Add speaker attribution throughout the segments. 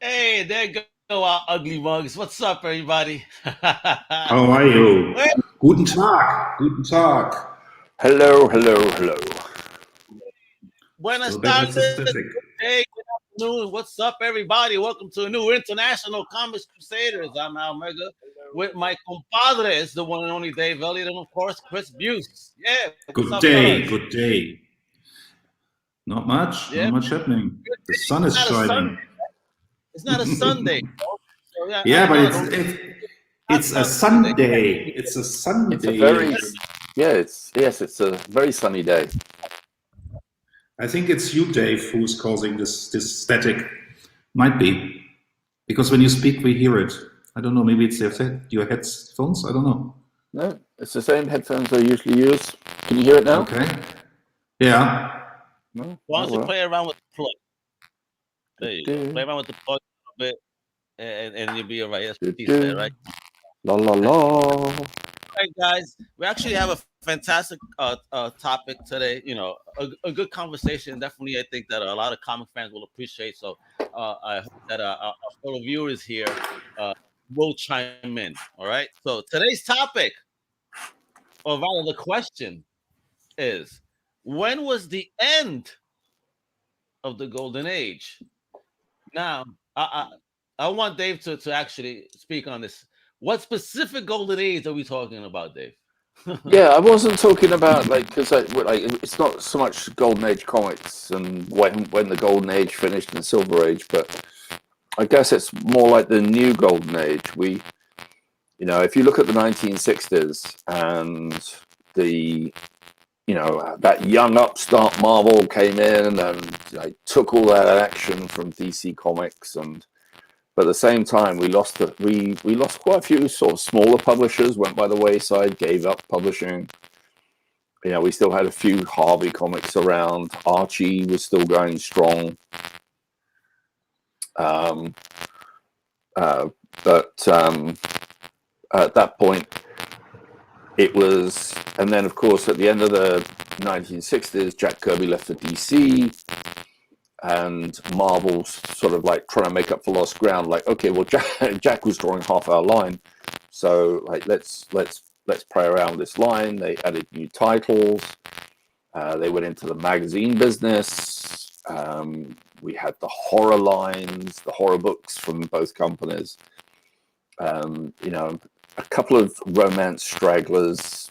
Speaker 1: Hey, there go our ugly mugs. What's up, everybody?
Speaker 2: How are you?
Speaker 1: Well,
Speaker 2: Guten Tag, guten Tag.
Speaker 3: Hello, hello, hello.
Speaker 1: buenas
Speaker 2: So that was
Speaker 1: tardes, good
Speaker 2: aesthetic.
Speaker 1: day, good afternoon. What's up, everybody? Welcome to a new International Comics Crusaders. I'm Al Mega with my compadres, the one and only Dave Elliott, and of course, Chris Buse. Yeah, what's up,
Speaker 2: Good
Speaker 1: fellas?
Speaker 2: day, good day.
Speaker 1: Yeah,
Speaker 2: Not much happening. The sun is
Speaker 1: not a Sunday.
Speaker 2: shining.
Speaker 1: It's not a Sunday. So yeah,
Speaker 2: Yeah, but
Speaker 1: no, don't not
Speaker 2: it's a
Speaker 1: Sunday.
Speaker 2: Sunday. It's a
Speaker 3: It's a
Speaker 2: Sunday.
Speaker 3: very, yeah, it's a very sunny day.
Speaker 2: I think it's you, Dave, who's causing this static. Might be because when you speak, we hear it. I don't know. Maybe it's your headphones. I don't know.
Speaker 3: No, it's the same headphones I usually use. Can you hear it now?
Speaker 2: Okay. Yeah.
Speaker 3: No.
Speaker 1: As long as you play around with the plug. There you go. Play
Speaker 3: Do,
Speaker 1: around with the plug a little bit, and you'll be all right. That's
Speaker 3: do,
Speaker 1: what he said,
Speaker 3: do.
Speaker 1: right?
Speaker 3: La la la.
Speaker 1: All right, guys. We actually have a fantastic topic today. You know, a good conversation. Definitely, I think that a lot of comic fans will appreciate. So, I hope that our fellow viewers here will chime in. All right. So today's topic, or rather, the question is: when was the end of the golden age? Now, I want Dave to actually speak on this. What specific golden age are we talking about, Dave?
Speaker 3: Yeah, I wasn't talking about because it's not so much Golden Age comics and when the Golden Age finished and the Silver Age, but I guess it's more like the new Golden Age. If you look at the 1960s and that young upstart Marvel came in and took all that action from DC Comics, but at the same time we lost quite a few sort of smaller publishers, went by the wayside, gave up publishing. We still had a few Harvey Comics around. Archie was still going strong. But at that point it was, and then of course at the end of the 1960s, Jack Kirby left for DC, and Marvel's sort of like trying to make up for lost ground. Like, okay, well, Jack was drawing half our line, so like let's play around with this line. They added new titles. They went into the magazine business. We had the horror lines, the horror books from both companies. A couple of romance stragglers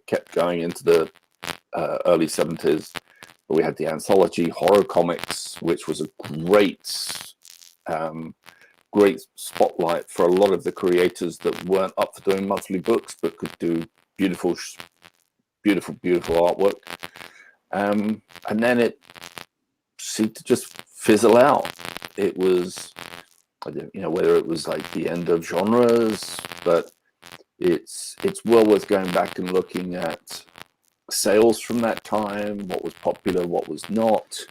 Speaker 3: kept going into the early 70s. But we had the anthology horror comics, which was a great spotlight for a lot of the creators that weren't up for doing monthly books, but could do beautiful artwork. And then it seemed to just fizzle out. It was, whether it was like the end of genres, but it's well worth going back and looking at sales from that time, what was popular, what was not.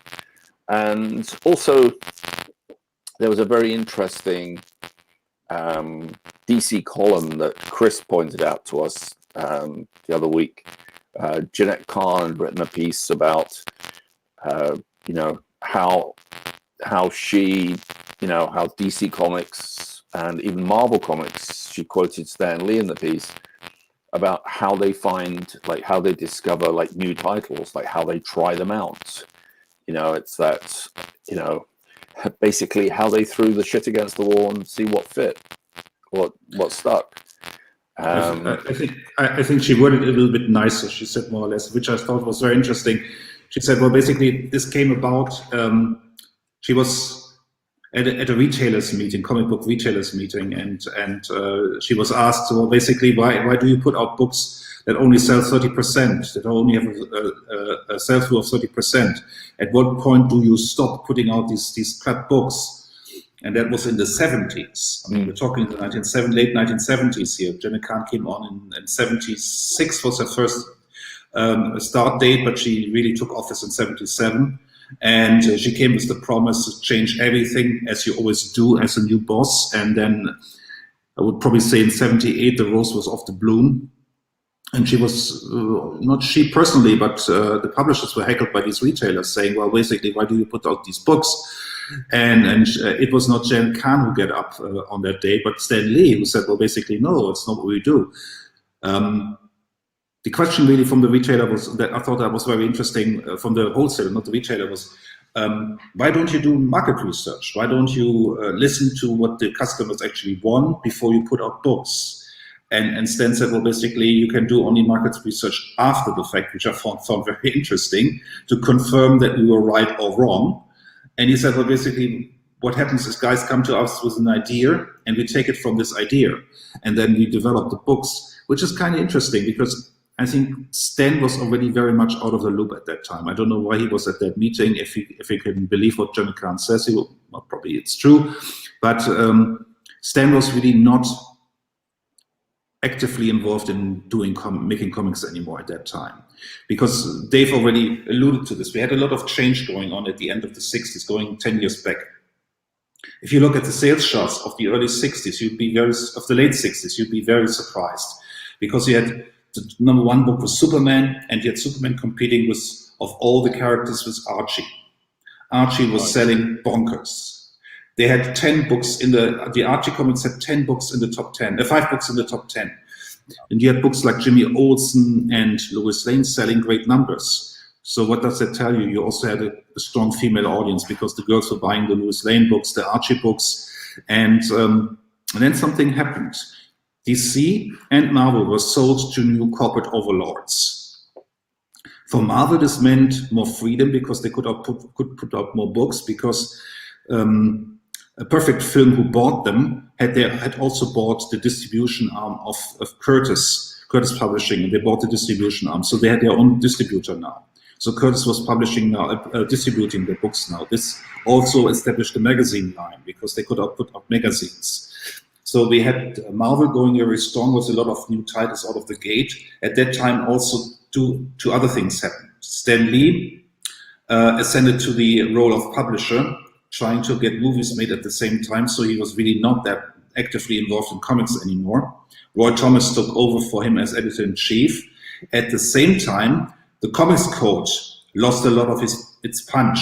Speaker 3: And also there was a very interesting DC column that Chris pointed out to us the other week. Jeanette Kahn had written a piece about how she, how DC Comics and even Marvel Comics, she quoted Stan Lee in the piece, about how they how they discover like new titles, like how they try them out. It's that, basically how they threw the shit against the wall and see what fit, what stuck.
Speaker 2: I think she worded it a little bit nicer. She said more or less, which I thought was very interesting. She said, well, basically this came about. She was at a retailers meeting, comic book retailers meeting, and she was asked, well, basically, why do you put out books that only sell 30%, that only have a sell-through of 30%? At what point do you stop putting out these crap books? And that was in the 70s. I mean, we're talking the late 1970s here. Jenna Kahn came on in 76 was her first start date, but she really took office in 77. And she came with the promise to change everything, as you always do as a new boss. And then I would probably say in 78, the rose was off the bloom. And she was, not she personally, but the publishers were heckled by these retailers saying, well, basically, why do you put out these books? And it was not Jen Khan who got up on that day, but Stan Lee, who said, well, basically, no, it's not what we do. The question really from the retailer was that I thought that was very interesting from the wholesaler, not the retailer, was why don't you do market research? Why don't you listen to what the customers actually want before you put out books? And Stan said, well, basically, you can do only market research after the fact, which I found very interesting, to confirm that we were right or wrong. And he said, well, basically, what happens is guys come to us with an idea, and we take it from this idea, and then we develop the books, which is kind of interesting because I think Stan was already very much out of the loop at that time. I don't know why he was at that meeting. If he can believe what Jenna Khan says, well, probably it's true. But Stan was really not actively involved in making comics anymore at that time, because Dave already alluded to this. We had a lot of change going on at the end of the 60s, going 10 years back. If you look at the sales charts of the early 60s, of the late 60s, you'd be very surprised, because you had the #1 book was Superman, and you had Superman competing with, of all the characters, with Archie. Archie was selling bonkers. They had 10 books in the Archie comics had 10 books in the top 10, 5 books in the top 10. And you had books like Jimmy Olsen and Lois Lane selling great numbers. So what does that tell you? You also had a strong female audience, because the girls were buying the Lois Lane books, the Archie books, and then something happened. DC and Marvel were sold to new corporate overlords. For Marvel, this meant more freedom, because they could put out more books, because a Perfect Film, who bought them, had also bought the distribution arm of Curtis Publishing, and they bought the distribution arm, so they had their own distributor now. So Curtis was publishing now, distributing their books now. This also established a magazine line, because they could put out magazines. So we had Marvel going very strong with a lot of new titles out of the gate. At that time, also two other things happened. Stan Lee ascended to the role of publisher, trying to get movies made at the same time, so he was really not that actively involved in comics anymore. Roy Thomas took over for him as editor-in-chief. At the same time, the Comics Code lost a lot of its punch.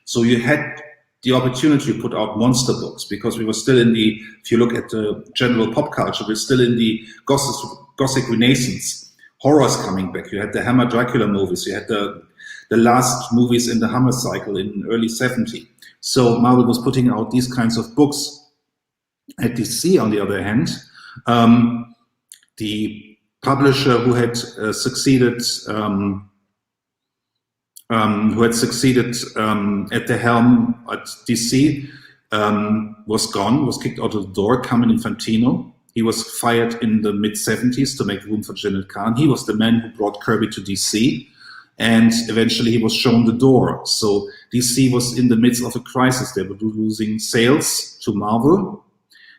Speaker 2: So you had the opportunity to put out monster books, because we were still in the, if you look at the general pop culture, we're still in the Gothic Renaissance. Horror's coming back. You had the Hammer Dracula movies. You had the last movies in the Hammer cycle in early 70s. So Marvel was putting out these kinds of books. At DC, on the other hand, the publisher who had succeeded at the helm at DC was gone, was kicked out of the door. Carmine Infantino, he was fired in the mid-70s to make room for Jenna Khan. He was the man who brought Kirby to DC, and eventually he was shown the door. So DC was in the midst of a crisis. They were losing sales to Marvel.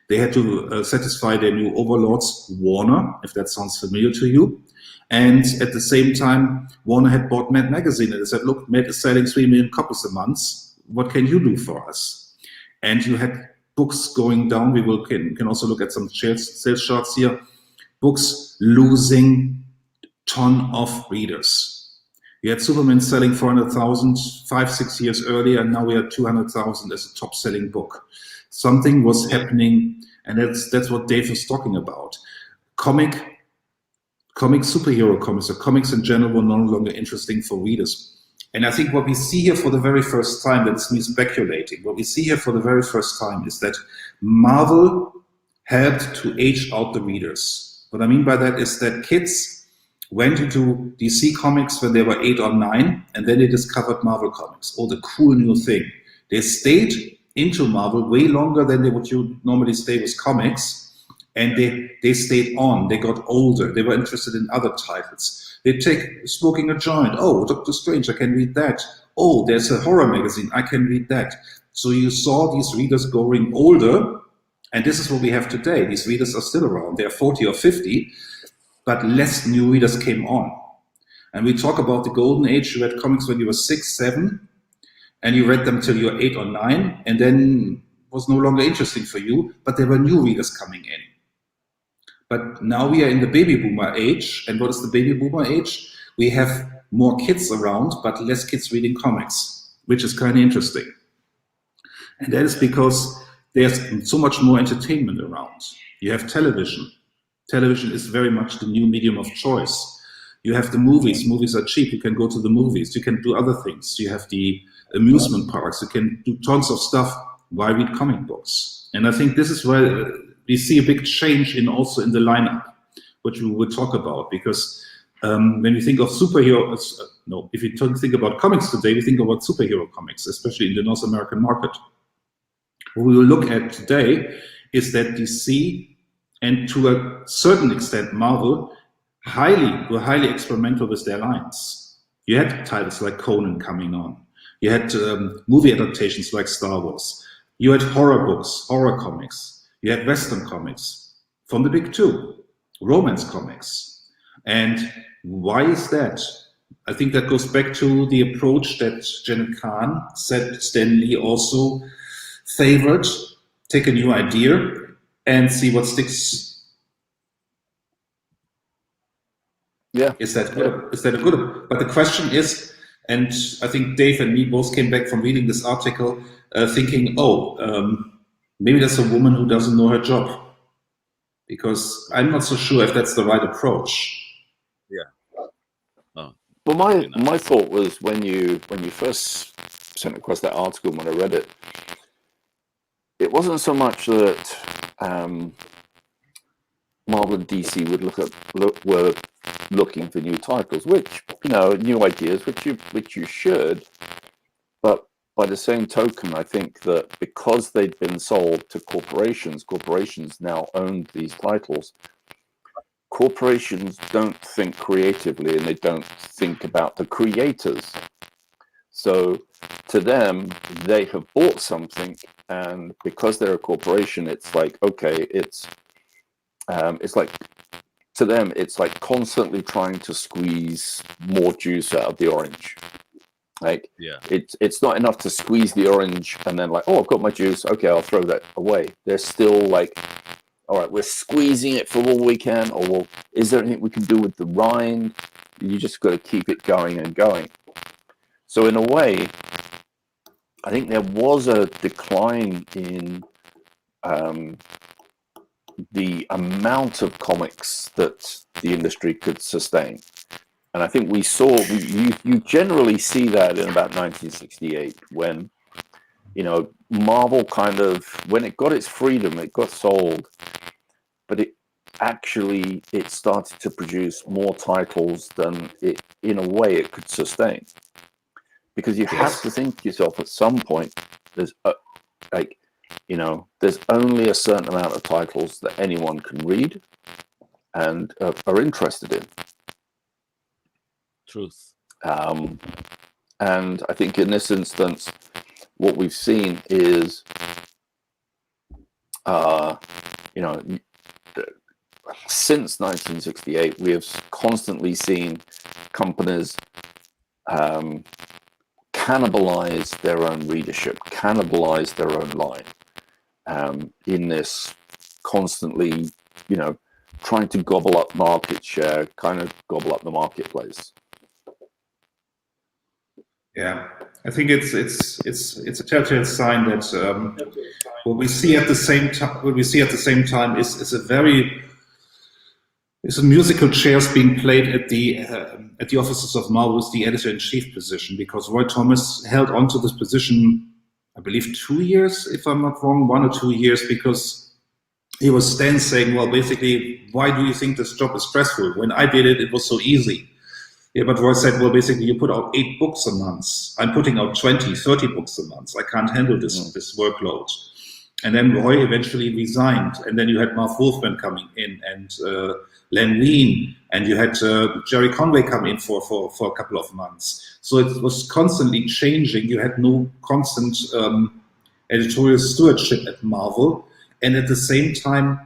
Speaker 2: They had to satisfy their new overlords, Warner, if that sounds familiar to you. And at the same time, Warner had bought Mad Magazine, and they said, look, Mad is selling 3 million copies a month. What can you do for us? And you had books going down. We can also look at some sales charts here. Books losing ton of readers. You had Superman selling 400,000 5-6 years earlier, and now we had 200,000 as a top-selling book. Something was happening, and that's what Dave was talking about. Comic superhero comics, or comics in general, were no longer interesting for readers. And I think what we see here for the very first time, that's me speculating, what we see here for the very first time is that Marvel helped to age out the readers. What I mean by that is that kids went into DC Comics when they were 8 or 9, and then they discovered Marvel Comics, the cool new thing. They stayed into Marvel way longer than they would normally stay with comics, and they stayed on. They got older. They were interested in other titles. They take Smoking a Joint. Oh, Doctor Strange, I can read that. Oh, there's a horror magazine, I can read that. So you saw these readers growing older, and this is what we have today. These readers are still around. They're 40 or 50, but less new readers came on. And we talk about the golden age. You read comics when you were 6, 7, and you read them till you were 8 or 9, and then was no longer interesting for you, but there were new readers coming in. But now we are in the baby boomer age, and what is the baby boomer age? We have more kids around, but less kids reading comics, which is kind of interesting. And that is because there's so much more entertainment around. You have television. Television is very much the new medium of choice. You have the movies. Movies are cheap. You can go to the movies. You can do other things. You have the amusement parks. You can do tons of stuff. Why read comic books? And I think this is where we see a big change in also in the lineup, which we will talk about. Because when we think of superheroes, if you think about comics today, we think about superhero comics, especially in the North American market. What we will look at today is that DC and to a certain extent Marvel were highly experimental with their lines. You had titles like Conan coming on. You had movie adaptations like Star Wars. You had horror books, horror comics. You had Western comics from the big two, romance comics. And why is that? I think that goes back to the approach that Jenna said Stan Lee also favored. Take a new idea and see what sticks.
Speaker 3: Yeah.
Speaker 2: Is that good? Yeah. Is that a good? But the question is, and I think Dave and me both came back from reading this article thinking, maybe that's a woman who doesn't know her job. Because I'm not so sure if that's the right approach.
Speaker 1: Yeah. Oh.
Speaker 3: Well, my thought was when you first sent across that article, when I read it, it wasn't so much that Marvel and DC were looking for new titles, which new ideas, which you should, but by the same token, I think that because they'd been sold to corporations now owned these titles. Corporations don't think creatively and they don't think about the creators. So to them, they have bought something, and because they're a corporation, it's like, okay, it's like, to them, it's like constantly trying to squeeze more juice out of the orange. Like,
Speaker 1: yeah,
Speaker 3: it's not enough to squeeze the orange and then like, oh, I've got my juice. Okay, I'll throw that away. They're still like, all right, we're squeezing it for all we can, or well, is there anything we can do with the rind? You just got to keep it going and going. So in a way, I think there was a decline in the amount of comics that the industry could sustain. And I think you generally see that in about 1968 when, Marvel kind of, when it got its freedom, it got sold, but it started to produce more titles than it, in a way, it could sustain. Because you have to think to yourself at some point, there's only a certain amount of titles that anyone can read and are interested in.
Speaker 1: Truth.
Speaker 3: And I think in this instance, what we've seen is, since 1968, we have constantly seen companies cannibalize their own readership, cannibalize their own line, in this constantly, trying to gobble up market share, kind of gobble up the marketplace.
Speaker 2: Yeah, I think it's a telltale sign that what we see at the same time is a musical chairs being played at the offices of Marvel with the editor-in-chief position, because Roy Thomas held on to this position, I believe 2 years, if I'm not wrong, 1 or 2 years, because he was then saying, well, basically, why do you think this job is stressful? When I did it, it was so easy. Yeah, but Roy said, well, basically, you put out 8 books a month. I'm putting out 20, 30 books a month. I can't handle this workload. And then Roy eventually resigned. And then you had Marv Wolfman coming in and Len Wein, and you had Jerry Conway come in for a couple of months. So it was constantly changing. You had no constant editorial stewardship at Marvel. And at the same time,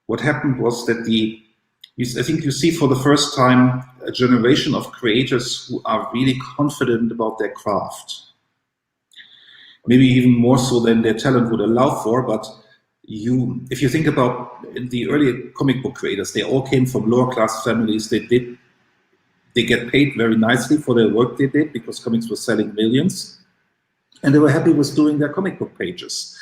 Speaker 2: what happened was that I think you see for the first time a generation of creators who are really confident about their craft. Maybe even more so than their talent would allow for, but if you think about the early comic book creators, they all came from lower class families. They get paid very nicely for their work they did because comics were selling millions. and they were happy with doing their comic book pages.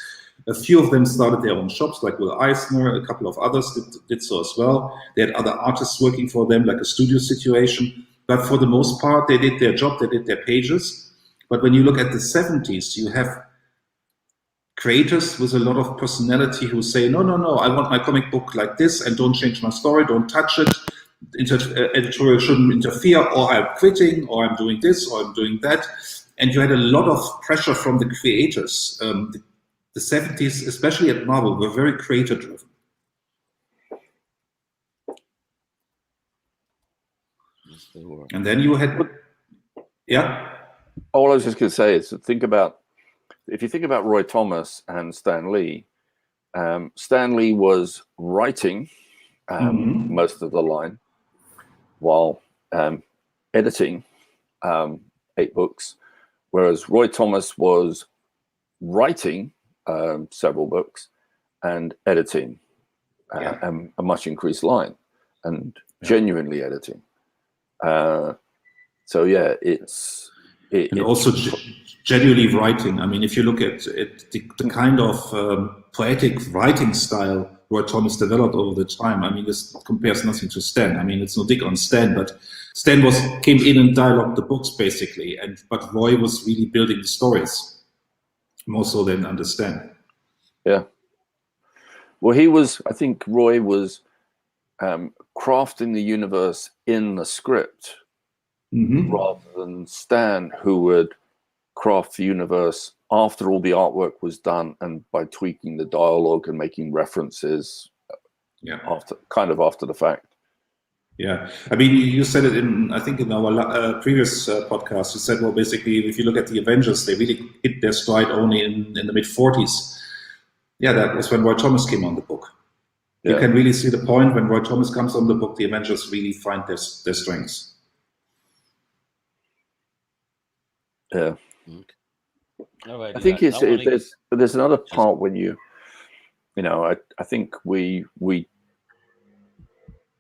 Speaker 2: A few of them started their own shops, like Will Eisner. A couple of others did so as well. They had other artists working for them, like a studio situation. But for the most part, they did their job, they did their pages. But when you look at the 70s, you have creators with a lot of personality who say, no, I want my comic book like this, and don't change my story, don't touch it. Editorial shouldn't interfere, or I'm quitting, or I'm doing this, or I'm doing that. And you had a lot of pressure from the creators. The 70s, especially at Marvel, were very creator driven.
Speaker 1: Yes, they were.
Speaker 2: And then you had, yeah.
Speaker 3: All I was just going to say is if you think about Roy Thomas and Stan Lee, Stan Lee was writing most of the line while editing 8 books, whereas Roy Thomas was writing several books and editing a much increased line and genuinely editing. So yeah,
Speaker 2: and also genuinely writing. I mean, if you look at the kind of poetic writing style Roy Thomas developed over the time, I mean, this compares nothing to Stan. I mean, it's no dig on Stan, but Stan came in and dialogued the books basically, but Roy was really building the stories more so than understand.
Speaker 3: Yeah. Well, I think Roy was crafting the universe in the script rather than Stan, who would craft the universe after all the artwork was done and by tweaking the dialogue and making references after the fact.
Speaker 2: Yeah, I mean, you said it I think in our previous podcast, you said, well, basically, if you look at the Avengers, they really hit their stride only in the mid-40s. Yeah, that was when Roy Thomas came on the book. Yeah. You can really see the point when Roy Thomas comes on the book, the Avengers really find their strengths.
Speaker 3: Yeah.
Speaker 1: All right,
Speaker 3: I think there's another part when I think we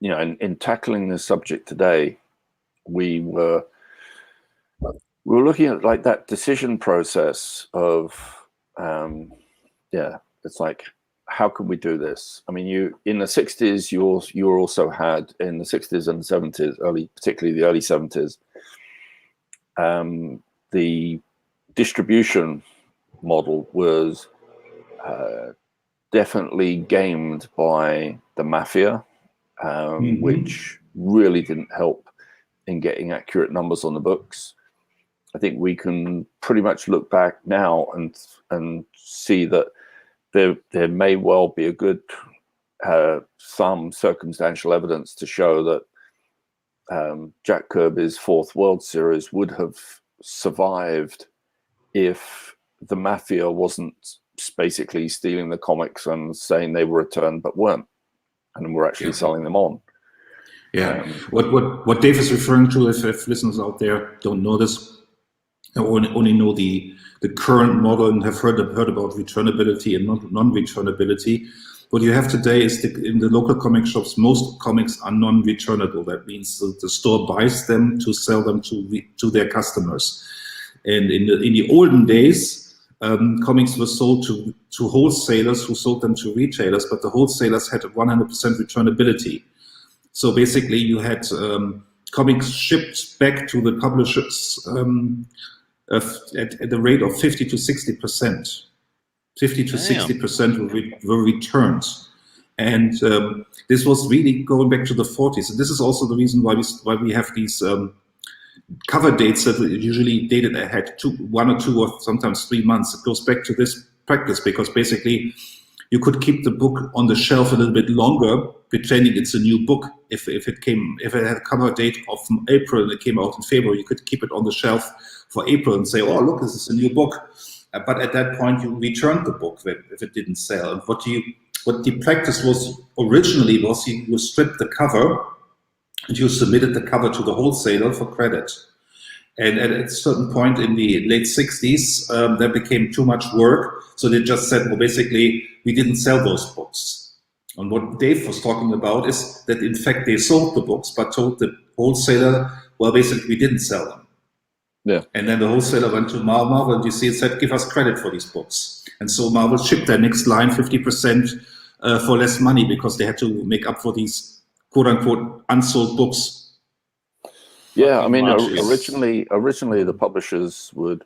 Speaker 3: in tackling this subject today, we were looking at like that decision process of it's like, how can we do this? I mean, in the 60s, you also had, in the 60s and 70s, particularly the early 70s, the distribution model was definitely gamed by the mafia, which really didn't help in getting accurate numbers on the books. I think we can pretty much look back now and see that there may well be a good some circumstantial evidence to show that Jack Kirby's Fourth World Series would have survived if the mafia wasn't basically stealing the comics and saying they were returned but weren't, and were actually selling them on.
Speaker 2: Yeah. What Dave is referring to, if listeners out there don't know this, only know the current model and have heard about returnability and non-returnability. What you have today is in the local comic shops, most comics are non-returnable. That means the store buys them to sell them to their customers. And in the olden days, comics were sold to wholesalers who sold them to retailers, but the wholesalers had 100% returnability. So basically, you had comics shipped back to the publishers at the rate of 50 to 60%. 50 to 60% were returned. And this was really going back to the 40s. And this is also the reason why we have these cover dates that are usually dated ahead, 1 or 2 or sometimes 3 months. It goes back to this practice because basically you could keep the book on the shelf a little bit longer, pretending it's a new book. If it had a cover date of April and it came out in February, you could keep it on the shelf for April and say, oh, look, this is a new book. But at that point, you returned the book if it didn't sell. And what the practice was originally was you stripped the cover and you submitted the cover to the wholesaler for credit. And at a certain point in the late 60s, that became too much work. So they just said, well, basically, we didn't sell those books. And what Dave was talking about is that, in fact, they sold the books, but told the wholesaler, well, basically, we didn't sell them.
Speaker 3: Yeah.
Speaker 2: And then the wholesaler went to Marvel, and DC said, give us credit for these books. And so Marvel shipped their next line 50% for less money because they had to make up for these quote unquote unsold books.
Speaker 3: Yeah, I mean, originally the publishers would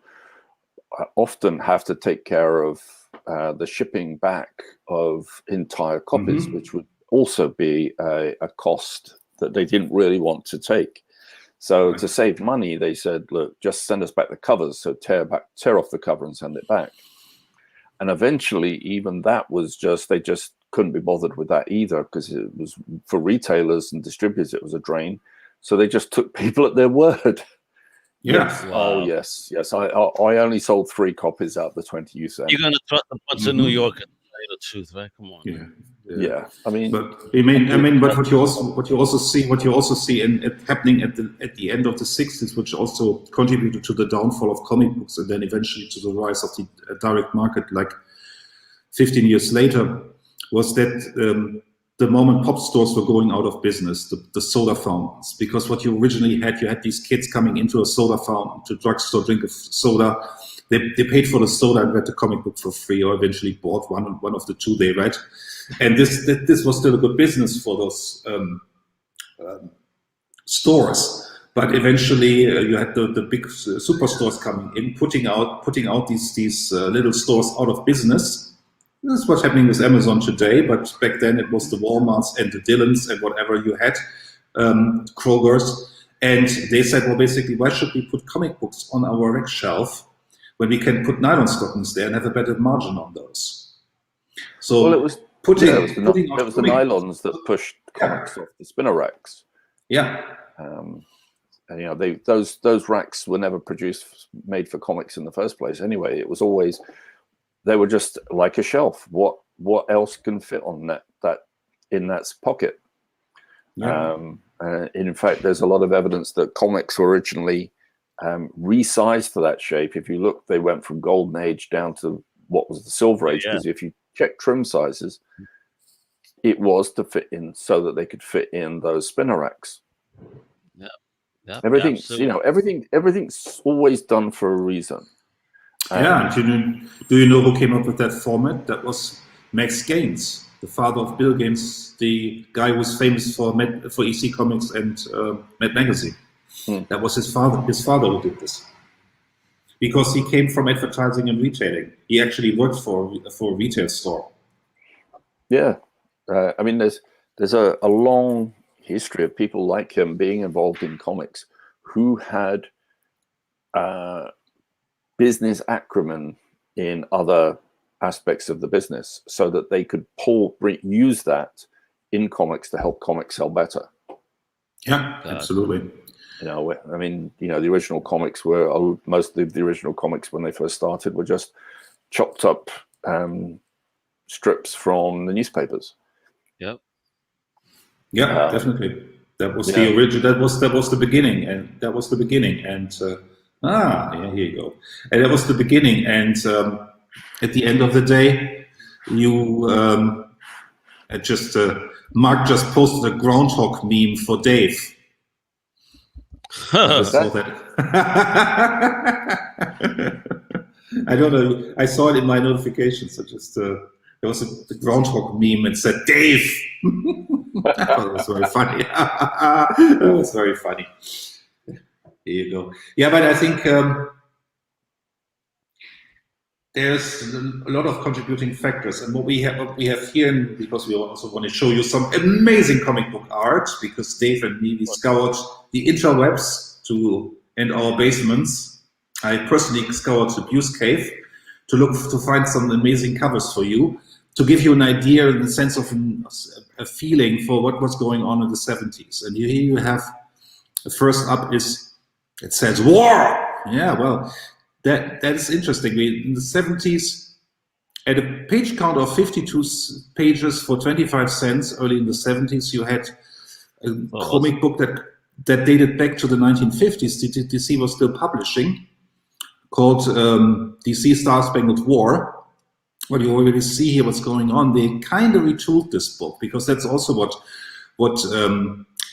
Speaker 3: often have to take care of the shipping back of entire copies, which would also be a cost that they didn't really want to take. So to save money, they said, look, just send us back the covers. So tear off the cover and send it back. And eventually, even that was they just couldn't be bothered with that either, because it was, for retailers and distributors, it was a drain. So they just took people at their word.
Speaker 2: Yeah.
Speaker 3: Yes. Wow. Oh, yes. I only sold 3 copies out of the 20 you sent.
Speaker 1: You're going to trust a bunch of New Yorkers to tell you the truth, right? Come on.
Speaker 3: Yeah. I mean,
Speaker 2: but what you also see happening at the end of the 60s, which also contributed to the downfall of comic books and then eventually to the rise of the direct market, like 15 years later, was that the mom and pop stores were going out of business, the soda fountains, because what you originally had, you had these kids coming into a soda fountain, to drugstore, drink a soda. They paid for the soda and read the comic book for free, or eventually bought one of the 2 they read. And this was still a good business for those stores. But eventually you had the big superstores coming in, putting out these little stores out of business. This is what's happening with Amazon today, but back then it was the Walmarts and the Dillons and whatever you had, Kroger's. And they said, well, basically, why should we put comic books on our rack shelf when we can put nylon stockings there and have a better margin on those? So
Speaker 3: it was the nylons that pushed comics off the spinner racks.
Speaker 2: Yeah.
Speaker 3: And those racks were never made for comics in the first place. Anyway, it was always, they were just like a shelf. What else can fit on that in that pocket?
Speaker 2: Yeah.
Speaker 3: In fact, there's a lot of evidence that comics were originally resized for that shape. If you look, they went from Golden Age down to what was the Silver Age, because if you check trim sizes, it was to fit in so that they could fit in those spinner racks.
Speaker 1: Yeah.
Speaker 3: Everything's everything's always done for a reason.
Speaker 2: Do you know who came up with that format? That was Max Gaines, the father of Bill Gaines, the guy who was famous for EC Comics and Mad Magazine. That was his father. His father who did this, because he came from advertising and retailing. He actually worked for a retail store.
Speaker 3: Yeah, I mean, there's a long history of people like him being involved in comics who had business acumen in other aspects of the business, so that they could use that in comics to help comics sell better.
Speaker 2: Yeah, absolutely.
Speaker 3: I mean, the original comics were, most of the original comics when they first started were just chopped up strips from the newspapers.
Speaker 1: Yep.
Speaker 2: Yeah, definitely. That was the original. That was the beginning, and here you go. And that was the beginning, and at the end of the day, Mark just posted a groundhog meme for Dave. I saw that. I don't know. I saw it in my notifications. There was the groundhog meme and said Dave. That was very funny. That was very funny. Here you go. Yeah, but I think there's a lot of contributing factors, and what we have here, because we also want to show you some amazing comic book art, because Dave and me, we scoured the interwebs and our basements. I personally scoured the Buse Cave to find some amazing covers for you, to give you an idea in the sense of a feeling for what was going on in the 70s. And here you have, the first up it says war. Yeah, well, that is interesting. In the 70s, at a page count of 52 pages for 25 cents, early in the 70s, you had a comic book that dated back to the 1950s. DC was still publishing, called DC Star Spangled War. What you already see here, what's going on. They kind of retooled this book, because that's also what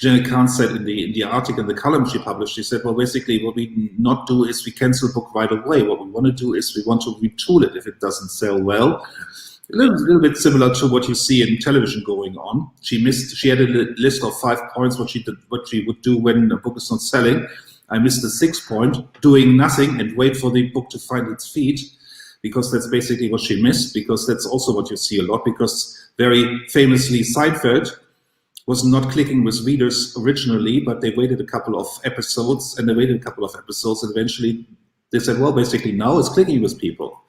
Speaker 2: Jenna Khan said in the article, in the column she published, she said, well, basically what we not do is we cancel a book right away. What we want to do is we want to retool it if it doesn't sell well. A little bit similar to what you see in television going on. She had a list of 5 points what she would do when a book is not selling. I missed the 6th point, doing nothing and wait for the book to find its feet, because that's basically what she missed, because that's also what you see a lot, because very famously Seinfeld was not clicking with readers originally, but they waited a couple of episodes, and eventually they said, well, basically now it's clicking with people.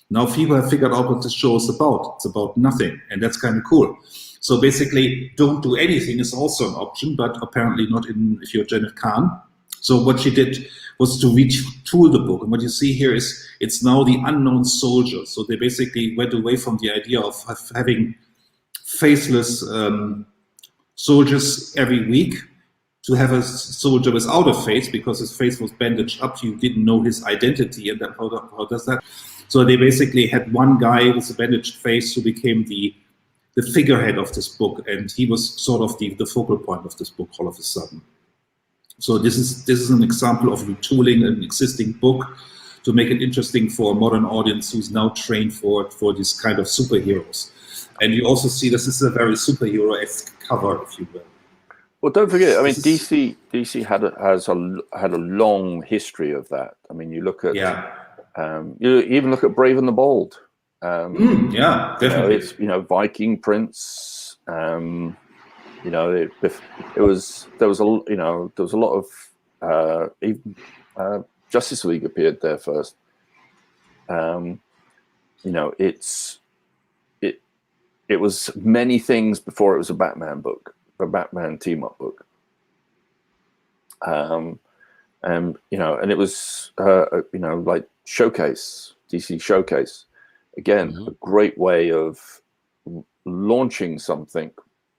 Speaker 2: Now people have figured out what this show is about. It's about nothing, and that's kind of cool. So basically, don't do anything is also an option, but apparently not if you're Jenna Khan. So what she did was to retool the book, and what you see here is it's now the unknown soldier. So they basically went away from the idea of having faceless soldiers every week to have a soldier without a face, because his face was bandaged up. You didn't know his identity, and how does that? So they basically had one guy with a bandaged face who became the figurehead of this book, and he was sort of the focal point of this book all of a sudden. So this is an example of retooling an existing book to make it interesting for a modern audience who's now trained for this kind of superheroes. And you also see this is a very superhero-esque cover, if you will.
Speaker 3: Well, don't forget. I mean, DC had a long history of that. I mean, you look at you even look at Brave and the Bold.
Speaker 2: Yeah, definitely.
Speaker 3: Viking Prince. There was a lot of even Justice League appeared there first. It was many things before it was a Batman book, a Batman team-up book. And it was like Showcase, DC Showcase, again, a great way of launching something,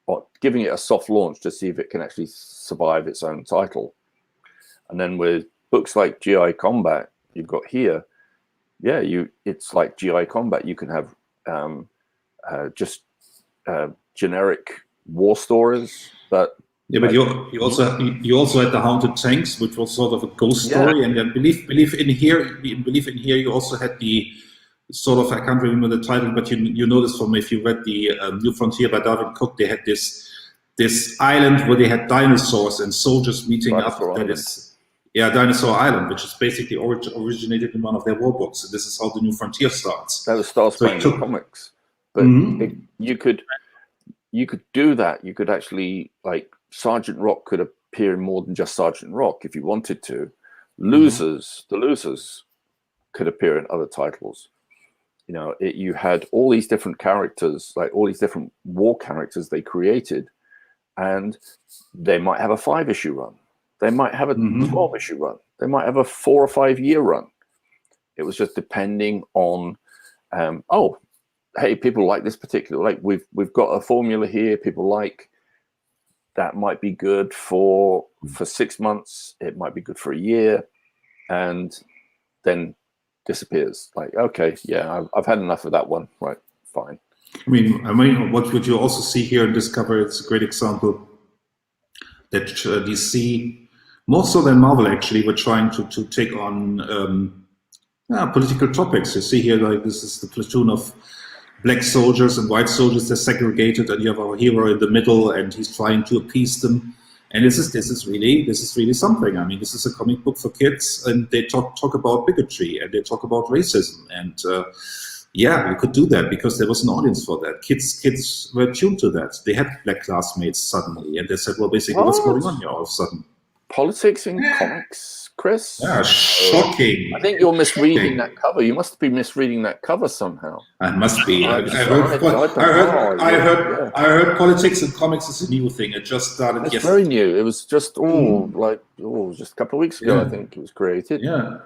Speaker 3: or giving it a soft launch to see if it can actually survive its own title. And then with books like GI Combat, you've got here, it's like GI Combat. You can have just generic war stories, but
Speaker 2: you also had the Haunted Tanks, which was sort of a ghost story, and then believe in here you also had the sort of, I can't remember the title, but you know this from if you read the New Frontier by Darwin Cook. They had this island where they had dinosaurs and soldiers meeting up. Dinosaur Island, which is basically originated in one of their war books. And this is how the New Frontier starts.
Speaker 3: That was Starspangled Comics, but you could do that. You could actually, like, Sgt Rock could appear in more than just Sgt Rock if you wanted to. The Losers could appear in other titles. You had all these different characters, like all these different war characters they created, and they might have a 5-issue run. They might have a 12-issue run. They might have a 4 or 5 year run. It was just depending on, hey, people like this particular, like we've got a formula here. People like that might be good for 6 months. It might be good for a year, and then disappears. Like, okay, I've had enough of that one. Right, fine.
Speaker 2: I mean, what would you also see here in this cover? It's a great example that DC, more so than Marvel, actually, were trying to take on political topics. You see here, like, this is the platoon of black soldiers and white soldiers. They're segregated, and you have our hero in the middle, and he's trying to appease them. And this is really something. I mean, this is a comic book for kids, and they talk about bigotry, and they talk about racism, and you could do that because there was an audience for that. Kids were tuned to that. They had black classmates suddenly, and they said, "Well, basically, what's going on here all of a sudden?"
Speaker 3: Politics in comics, Chris?
Speaker 2: Yeah, shocking.
Speaker 3: I think you're misreading that cover. You must be misreading that cover somehow.
Speaker 2: I must be. I heard politics in comics is a new thing. It just started yesterday.
Speaker 3: It's very new. It was just just a couple of weeks ago, I think it was created.
Speaker 2: Yeah.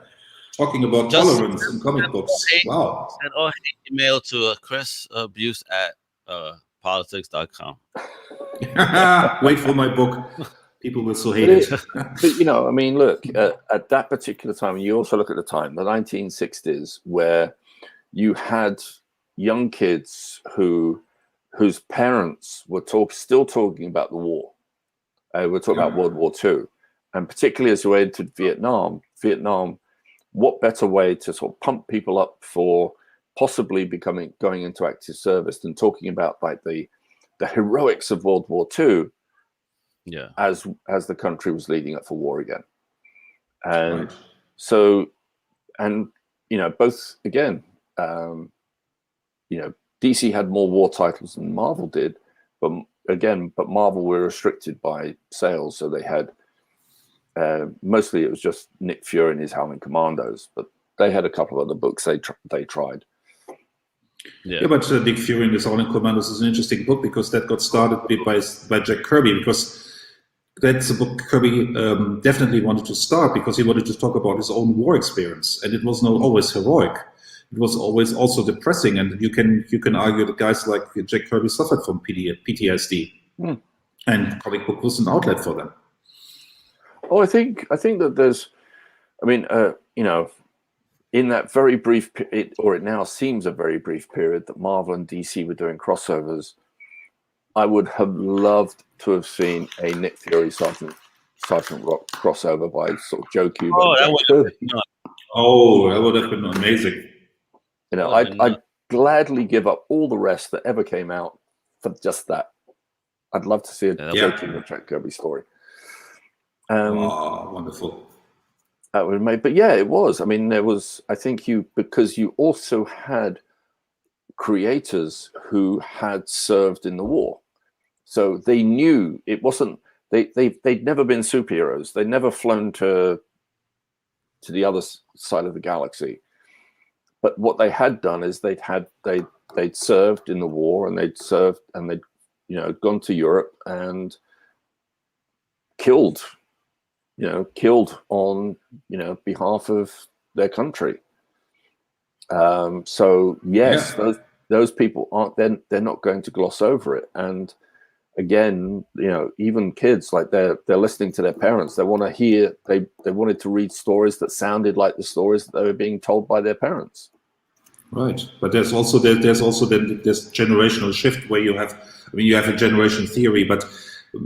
Speaker 2: Talking about tolerance in comic books. Wow.
Speaker 1: Send all hate email to chrisabuse@politics.com.
Speaker 2: Wait for my book. People will so hate it.
Speaker 3: But I mean, look, at that particular time, you also look at the time, the 1960s, where you had young kids whose parents were still talking about the war. We're talking about World War II, and particularly as we entered Vietnam. What better way to sort of pump people up for possibly going into active service than talking about like the heroics of World War II, as the country was leading up for war again. And so, and both again, DC had more war titles than Marvel did, but Marvel were restricted by sales, so they had mostly it was just Nick Fury and his Howling Commandos, but they had a couple of other books they tried.
Speaker 2: Yeah, but Nick Fury and his Howling Commandos is an interesting book because that got started by Jack Kirby, because that's a book Kirby definitely wanted to start because he wanted to talk about his own war experience, and it was not always heroic. It was always also depressing, and you can argue that guys like Jack Kirby suffered from PTSD, and comic book was an outlet for them.
Speaker 3: Oh, I think that there's, in that very brief, it now seems a very brief period that Marvel and DC were doing crossovers. I would have loved to have seen a Nick Fury Sergeant Rock crossover by sort of Joe Cuba.
Speaker 2: That would have been amazing.
Speaker 3: I'd gladly give up all the rest that ever came out for just that. I'd love to see a Joe Cuba Jack Kirby story.
Speaker 2: Wonderful.
Speaker 3: That would have made, but yeah, it was. I mean, there was. I think because you also had creators who had served in the war, so they knew it wasn't. They'd never been superheroes. They'd never flown to the other side of the galaxy. But what they had done is they'd served in the war, and they'd gone to Europe and killed on behalf of their country. So yes, those people aren't. They're not going to gloss over it. And again, even kids, like they're listening to their parents. They want to hear. They wanted to read stories that sounded like the stories that they were being told by their parents.
Speaker 2: Right, but there's also this generational shift where you have a generation theory, but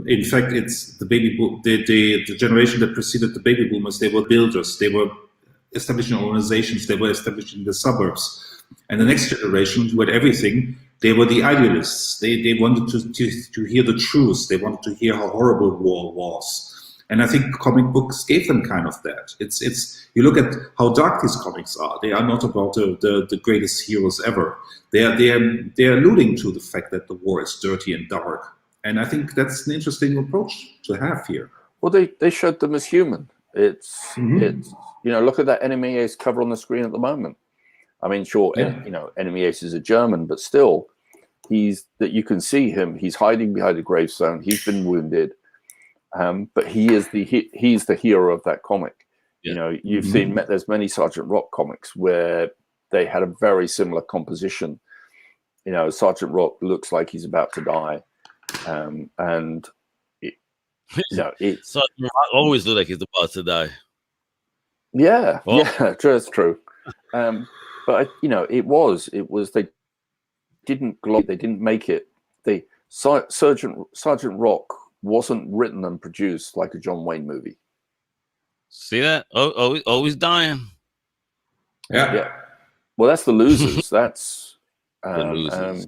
Speaker 2: in fact it's the the generation that preceded the baby boomers. They were builders. They were establishing organizations. They were establishing the suburbs. And the next generation, who had everything, they were the idealists. They wanted to hear the truth. They wanted to hear how horrible war was. And I think comic books gave them kind of that. It's you look at how dark these comics are. They are not about the greatest heroes ever. They're alluding to the fact that the war is dirty and dark. And I think that's an interesting approach to have here.
Speaker 3: Well, they showed them as human. It's look at that Enemy Ace cover on the screen at the moment. I mean, sure, Enemy Ace is a German, but still, you can see him. He's hiding behind a gravestone. He's been wounded. But he's the hero of that comic. Yeah. You've seen there's many Sergeant Rock comics where they had a very similar composition. Sergeant Rock looks like he's about to die, and
Speaker 1: Sergeant Rock always looks like he's about to die.
Speaker 3: Yeah, that's true. But it was they didn't make it. Sergeant Rock wasn't written and produced like a John Wayne movie.
Speaker 1: See that? Always dying.
Speaker 3: Yeah. Well, that's The Losers. That's
Speaker 1: The Losers.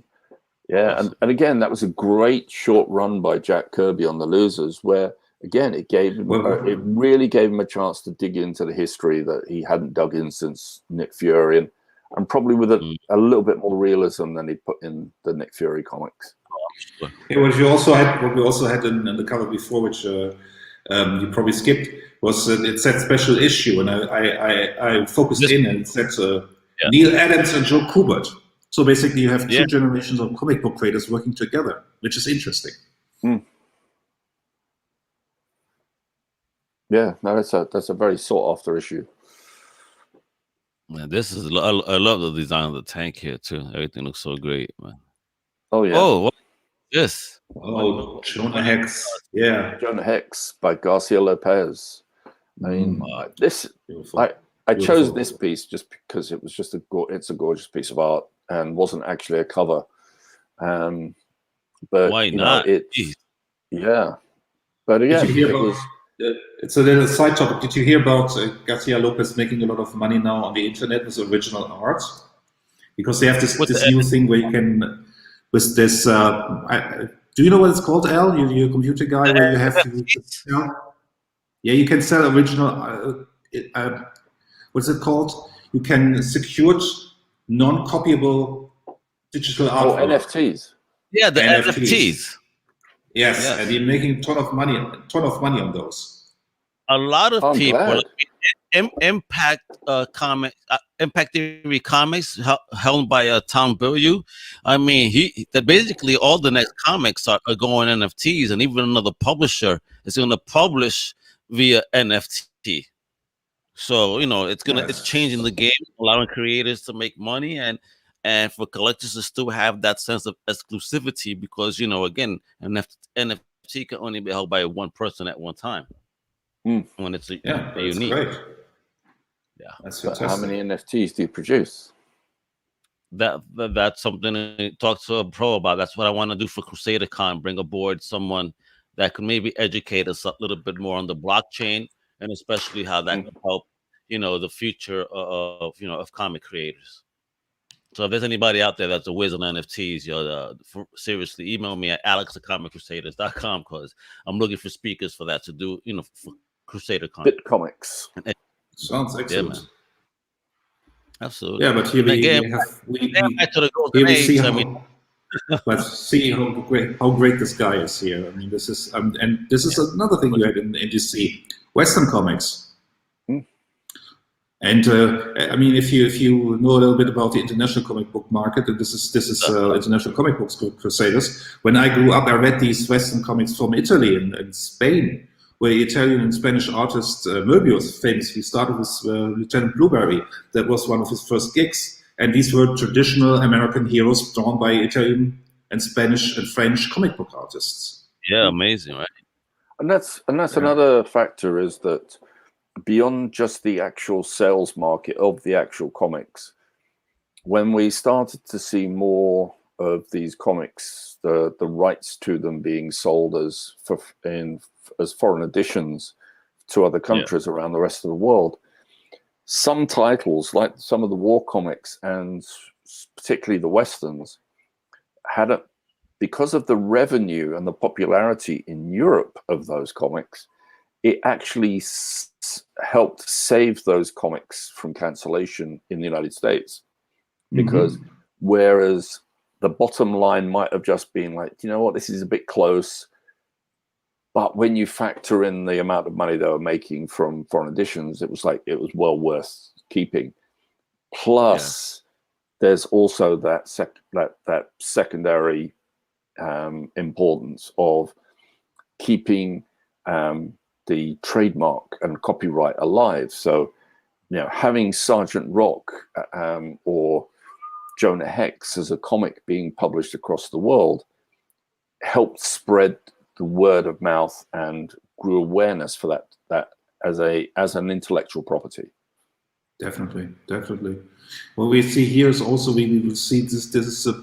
Speaker 3: Awesome. And again, that was a great short run by Jack Kirby on The Losers, where again it really gave him a chance to dig into the history that he hadn't dug in since Nick Fury, and probably with a little bit more realism than he put in the Nick Fury comics.
Speaker 2: Yeah, what we also had in the cover before, which you probably skipped, was it said special issue, and I focused in and it said Neil Adams and Joe Kubert. So basically, you have two generations of comic book creators working together, which is interesting.
Speaker 3: Yeah, no, that's a very sought after issue.
Speaker 1: Man, this is I love the design of the tank here too. Everything looks so great, man.
Speaker 3: Oh yeah.
Speaker 1: Oh, what is this?
Speaker 2: Oh, Jonah Hex. Yeah.
Speaker 3: Jonah Hex by Garcia Lopez. I mean, I chose this piece just because it was just it's a gorgeous piece of art and wasn't actually a cover. But
Speaker 1: why not?
Speaker 3: But But again,
Speaker 2: Did you hear
Speaker 3: it
Speaker 2: about,
Speaker 3: was.
Speaker 2: it's a little side topic. Did you hear about Garcia Lopez making a lot of money now on the internet with original art? Because they have this new thing where you can, with this, do you know what it's called, Al? You're a computer guy, where you have to sell? Yeah, you can sell original, what's it called? You can secure non-copyable digital
Speaker 3: Oh,
Speaker 2: artwork.
Speaker 3: NFTs.
Speaker 1: Yeah, the NFTs.
Speaker 2: Yes, and you're making a ton of money on those.
Speaker 1: A lot of people,
Speaker 3: glad.
Speaker 1: Impact comic, Impact Theory Comics, held by Tom Billieu. I mean, that basically all the next comics are going NFTs, and even another publisher is going to publish via NFT. So it's changing the game, allowing creators to make money and for collectors to still have that sense of exclusivity, because again, an NFT can only be held by one person at one time. When it's unique.
Speaker 2: Great.
Speaker 1: Yeah,
Speaker 2: that's
Speaker 3: but
Speaker 2: fantastic.
Speaker 3: how many NFTs do you produce?
Speaker 1: That's something to talk to a pro about. That's what I want to do for Crusader Con. Bring aboard someone that could maybe educate us a little bit more on the blockchain, and especially how that can help, the future of comic creators. So if there's anybody out there that's a whiz on NFTs, seriously email me at alex@comiccrusaders.com, because I'm looking for speakers for that to do, for Crusader Con.
Speaker 3: Bit comics.
Speaker 2: Sounds excellent.
Speaker 1: Yeah, absolutely.
Speaker 2: Yeah, but here we see how, but see how great this guy is here. I mean, this is and this is another thing you had in DC, Western comics. And I mean, if you know a little bit about the international comic book market, and this is International Comic Books Crusaders. When I grew up, I read these Western comics from Italy and Spain, where Italian and Spanish artist Möbius famously started with Lieutenant Blueberry. That was one of his first gigs, and these were traditional American heroes drawn by Italian and Spanish and French comic book artists.
Speaker 1: Yeah, amazing, right?
Speaker 3: And that's another factor, is that beyond just the actual sales market of the actual comics, when we started to see more of these comics, the rights to them being sold as foreign editions to other countries around the rest of the world, some titles, like some of the war comics and particularly the Westerns, because of the revenue and the popularity in Europe of those comics, it actually helped save those comics from cancellation in the United States. Because whereas the bottom line might have just been like, you know what, this is a bit close, but when you factor in the amount of money they were making from foreign editions, it was well worth keeping. Plus, there's also that secondary importance of keeping the trademark and copyright alive. So, having Sgt Rock or Jonah Hex as a comic being published across the world helped spread the word of mouth and grew awareness for that as an intellectual property.
Speaker 2: Definitely. What we see here is also we will see this is a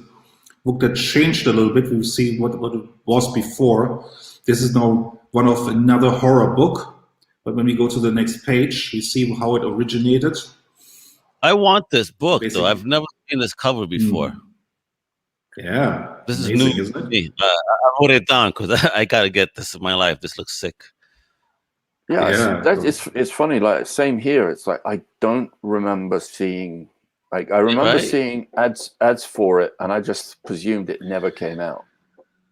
Speaker 2: book that changed a little bit. We'll see what it was before. This is now one of another horror book, but when we go to the next page, we see how it originated.
Speaker 1: I want this book, though. I've never seen this cover before.
Speaker 2: Yeah,
Speaker 1: this
Speaker 2: amazing,
Speaker 1: is new,
Speaker 2: isn't it?
Speaker 1: I wrote it down because I gotta get this in my life. This looks sick.
Speaker 3: It's funny. Like, same here. It's like I don't remember seeing. Like, I remember seeing ads for it, and I just presumed it never came out.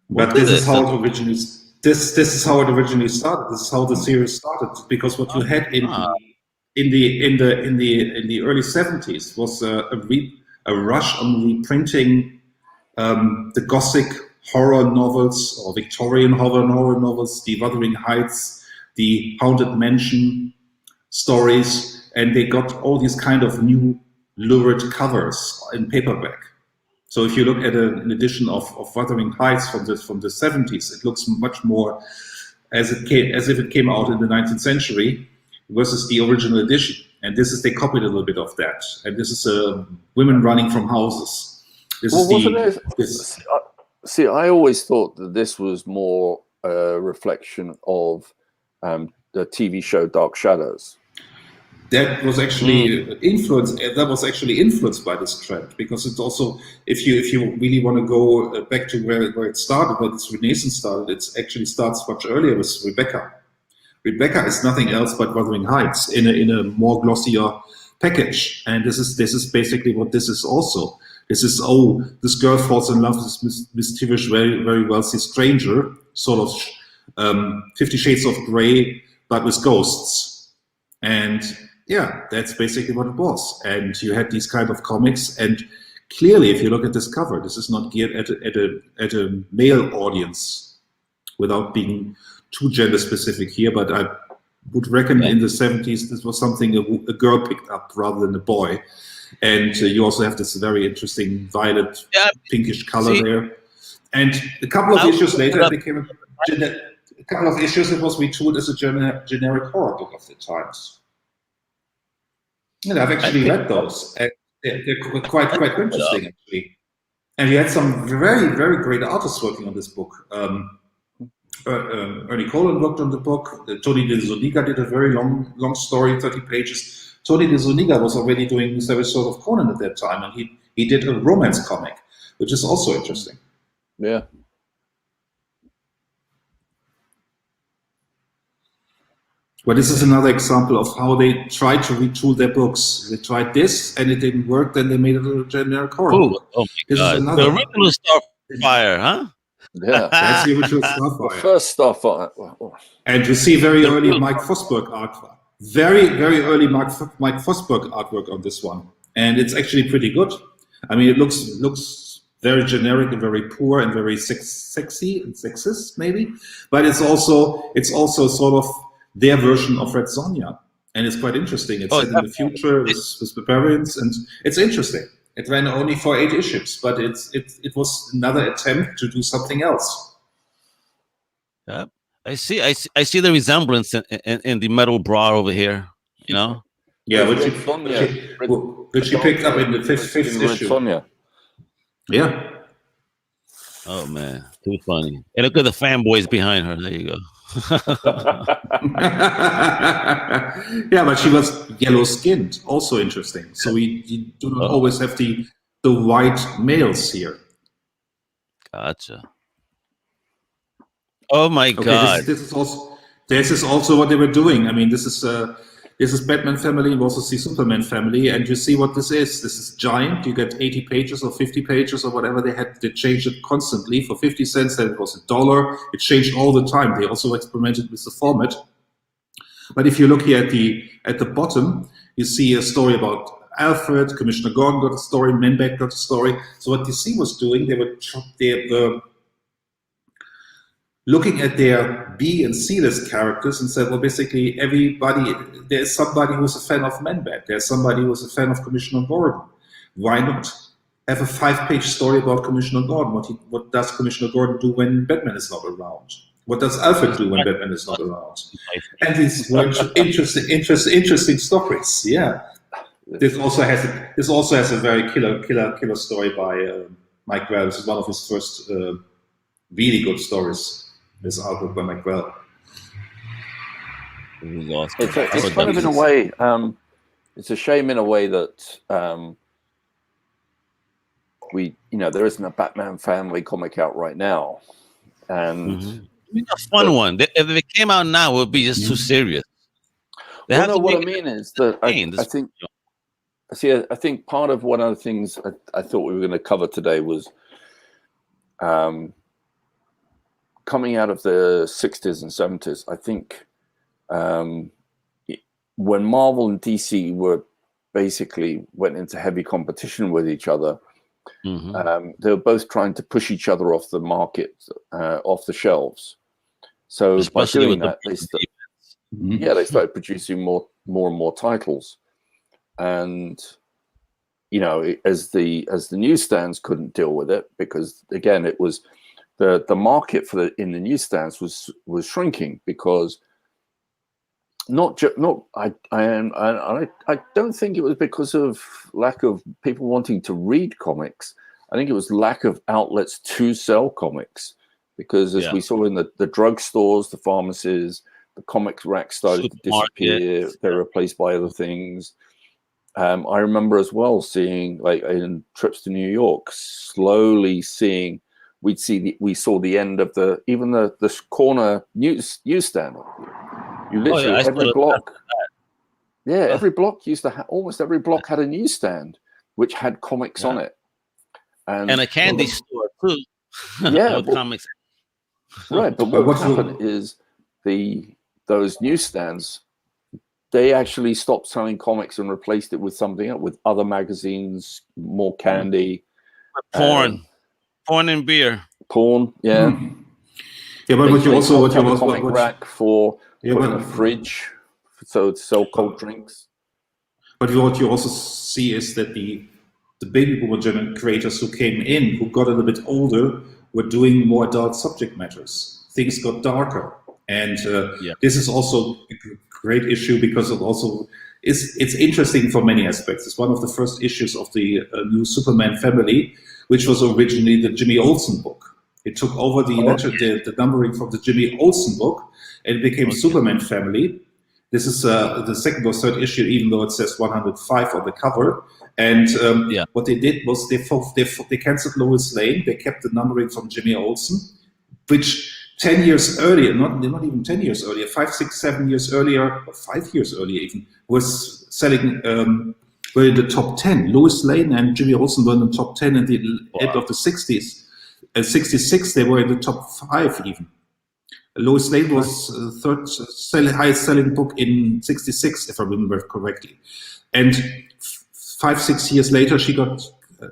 Speaker 2: But this is how it originally. This is how it originally started. This is how the series started. Because what you had in the early 70s was a rush on reprinting the Gothic horror novels or Victorian horror novels, the Wuthering Heights, the Haunted Mansion stories, and they got all these kind of new lurid covers in paperback. So if you look at an edition of Wuthering Heights from the 70s, it looks much more as if it came out in the 19th century versus the original edition. And they copied a little bit of that. And this is women running from houses.
Speaker 3: See, I always thought that this was more a reflection of the TV show Dark Shadows.
Speaker 2: That was actually influenced. That was actually influenced by this trend, because it's also, if you really want to go back to where it started, where this Renaissance started, it actually starts much earlier with Rebecca. Rebecca is nothing else but Wuthering Heights in a more glossier package, and this is basically what this is also. This is, oh, this girl falls in love with this mischievous, very very wealthy stranger, sort of 50 Shades of Grey, but with ghosts, and yeah, that's basically what it was. And you had these kind of comics, and clearly, if you look at this cover, this is not geared at a male audience, without being too gender specific here. But I would reckon in the 70s, this was something a girl picked up rather than a boy. And you also have this very interesting violet, pinkish color there. And a couple of issues later, it became a couple of issues. It was retooled as a generic horror book of the times. And I've actually read those. And they're quite interesting, actually. And we had some very, very great artists working on this book. Ernie Colin worked on the book. Tony De Zuniga did a very long story, 30 pages. Tony De Zuniga was already doing Savage Sword of Conan at that time, and he did a romance comic, which is also interesting.
Speaker 3: Yeah.
Speaker 2: But this is another example of how they tried to retool their books. They tried this, and it didn't work. Then they made it a generic horror book.
Speaker 1: Oh my God! The original Starfire, huh?
Speaker 3: Yeah,
Speaker 2: that's the original Starfire.
Speaker 3: The first Starfire.
Speaker 2: And you see very early Mike Fosberg artwork. Very, very early Mike Fosberg artwork on this one, and it's actually pretty good. I mean, it looks very generic and very poor and very sexy and sexist, maybe. But it's also sort of their version of Red Sonja, and it's quite interesting. It's set in the future with barbarians, and it's interesting. It ran only for 8 issues, but it was another attempt to do something else.
Speaker 1: Yeah, I see the resemblance in the metal bra over here. You know.
Speaker 2: Yeah, which she picked up in the fifth issue.
Speaker 3: Sonja.
Speaker 2: Yeah.
Speaker 1: Oh man, too funny. And look at the fanboys behind her. There you go.
Speaker 2: Yeah, but she was yellow-skinned, also interesting. So you do not always have the white males here.
Speaker 1: Gotcha. Oh my God!
Speaker 2: This is also what they were doing. I mean, this is Batman family. You also see Superman family, and you see what this is. This is giant. You get 80 pages or 50 pages or whatever they had. They changed it constantly. For 50 cents, then it was $1. It changed all the time. They also experimented with the format. But if you look here at the bottom, you see a story about Alfred. Commissioner Gordon got a story. Man-Bat got a story. So what DC was doing, they were looking at their B and C list characters and said, well, basically there's somebody who's a fan of Man-Bat. There's somebody who's a fan of Commissioner Gordon. Why not have a 5-page story about Commissioner Gordon? What does Commissioner Gordon do when Batman is not around? What does Alfred do when Batman is not around? And these were interesting stories. Yeah. This also has a very killer story by Mike Grell. This is one of his first really good stories. This artwork by Mike Grell.
Speaker 3: It's kind of in a way. It's a shame in a way that there isn't a Batman family comic out right now, and
Speaker 1: a fun one. If it came out now, it would be just too serious.
Speaker 3: What I mean is that I think part of one of the things I thought we were going to cover today was coming out of the 60s and 70s. I think when Marvel and DC went into heavy competition with each other, they were both trying to push each other off the market, off the shelves. So especially by doing that, they started producing more and more titles, and as the newsstands couldn't deal with it, because again it was the market in the newsstands was shrinking, because I don't think it was because of lack of people wanting to read comics. I think it was lack of outlets to sell comics, because as we saw in the drugstores, the pharmacies, the comic racks started to disappear. They were replaced by other things. I remember as well seeing, like in trips to New York, slowly seeing, we saw the end of the corner newsstand. You literally every block. Yeah, every block used to almost every block had a newsstand which had comics on it,
Speaker 1: and a candy store too.
Speaker 3: Yeah,
Speaker 1: with comics.
Speaker 3: Right, but what happened is those newsstands, they actually stopped selling comics and replaced it with something else, with other magazines, more candy,
Speaker 1: porn and beer.
Speaker 3: Porn, yeah.
Speaker 2: Yeah, but what you also
Speaker 3: comic rack for in a fridge, so to sell cold drinks.
Speaker 2: But what you also see is that the baby boomer creators who came in, who got a little bit older, were doing more adult subject matters. Things got darker, and this is also a great issue because it's interesting for many aspects. It's one of the first issues of the new Superman family, which was originally the Jimmy Olsen book. It took over the numbering from the Jimmy Olsen book, and it became Superman family. This is the second or third issue, even though it says 105 on the cover. And what they did was they canceled Lois Lane. They kept the numbering from Jimmy Olsen, which 10 years earlier, not even 10 years earlier, 5, 6, 7 years earlier, or 5 years earlier even, was selling, were in the top 10. Lois Lane and Jimmy Olsen were in the top 10 in the end of the 60s. 66, they were in the top 5 even. Lois Lane was third highest selling book in 66, if I remember correctly. And 5, 6 years later,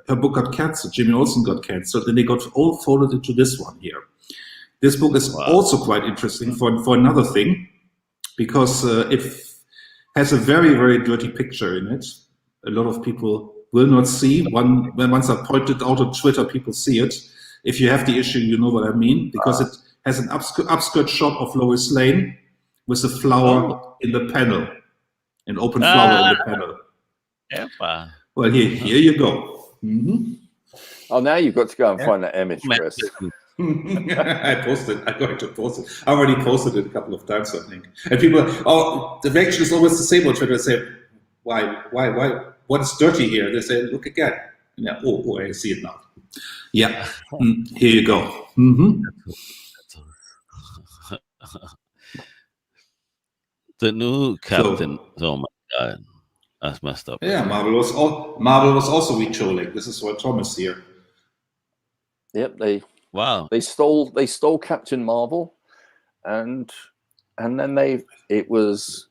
Speaker 2: her book got cancelled. Jimmy Olsen got cancelled, and they got all folded into this one here. This book is also quite interesting for another thing, because it has a very, very dirty picture in it. A lot of people will not see. Once I pointed out on Twitter, people see it. If you have the issue, you know what I mean, because it has an upskirt shot of Lois Lane with a flower in the panel, an open flower in the panel.
Speaker 1: Yeah.
Speaker 2: Well, here you go. Mm-hmm.
Speaker 3: Oh, now you've got to go and find that image, Chris.
Speaker 2: I'm going to post it. I already posted it a couple of times, I think. And people, the reaction is always the same on Twitter. They say, why, what is dirty here? They say, look again. Yeah, oh, I see it now. Yeah, here you go. Mm-hmm.
Speaker 1: The new Captain. Oh my God, that's messed up.
Speaker 2: Yeah, Marvel was also retooling. This is what Thomas here.
Speaker 3: Yep, they stole Captain Marvel, and then it was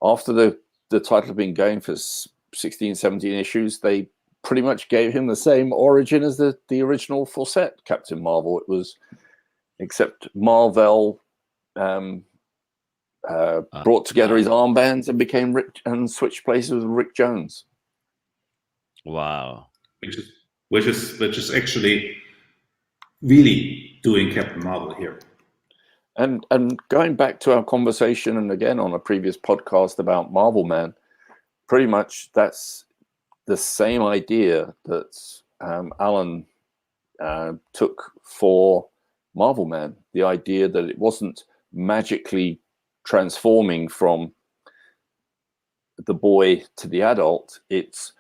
Speaker 3: after the title had been going for 16, 17 issues, they pretty much gave him the same origin as the original full set Captain Marvel. It was, except Marvel brought together his armbands and became Rick, and switched places with Rick Jones.
Speaker 1: Wow,
Speaker 2: which is actually really doing Captain Marvel here.
Speaker 3: And going back to our conversation, and again on a previous podcast about Marvel Man, pretty much that's the same idea that Alan took for Marvel Man. The idea that it wasn't magically transforming from the boy to the adult, it's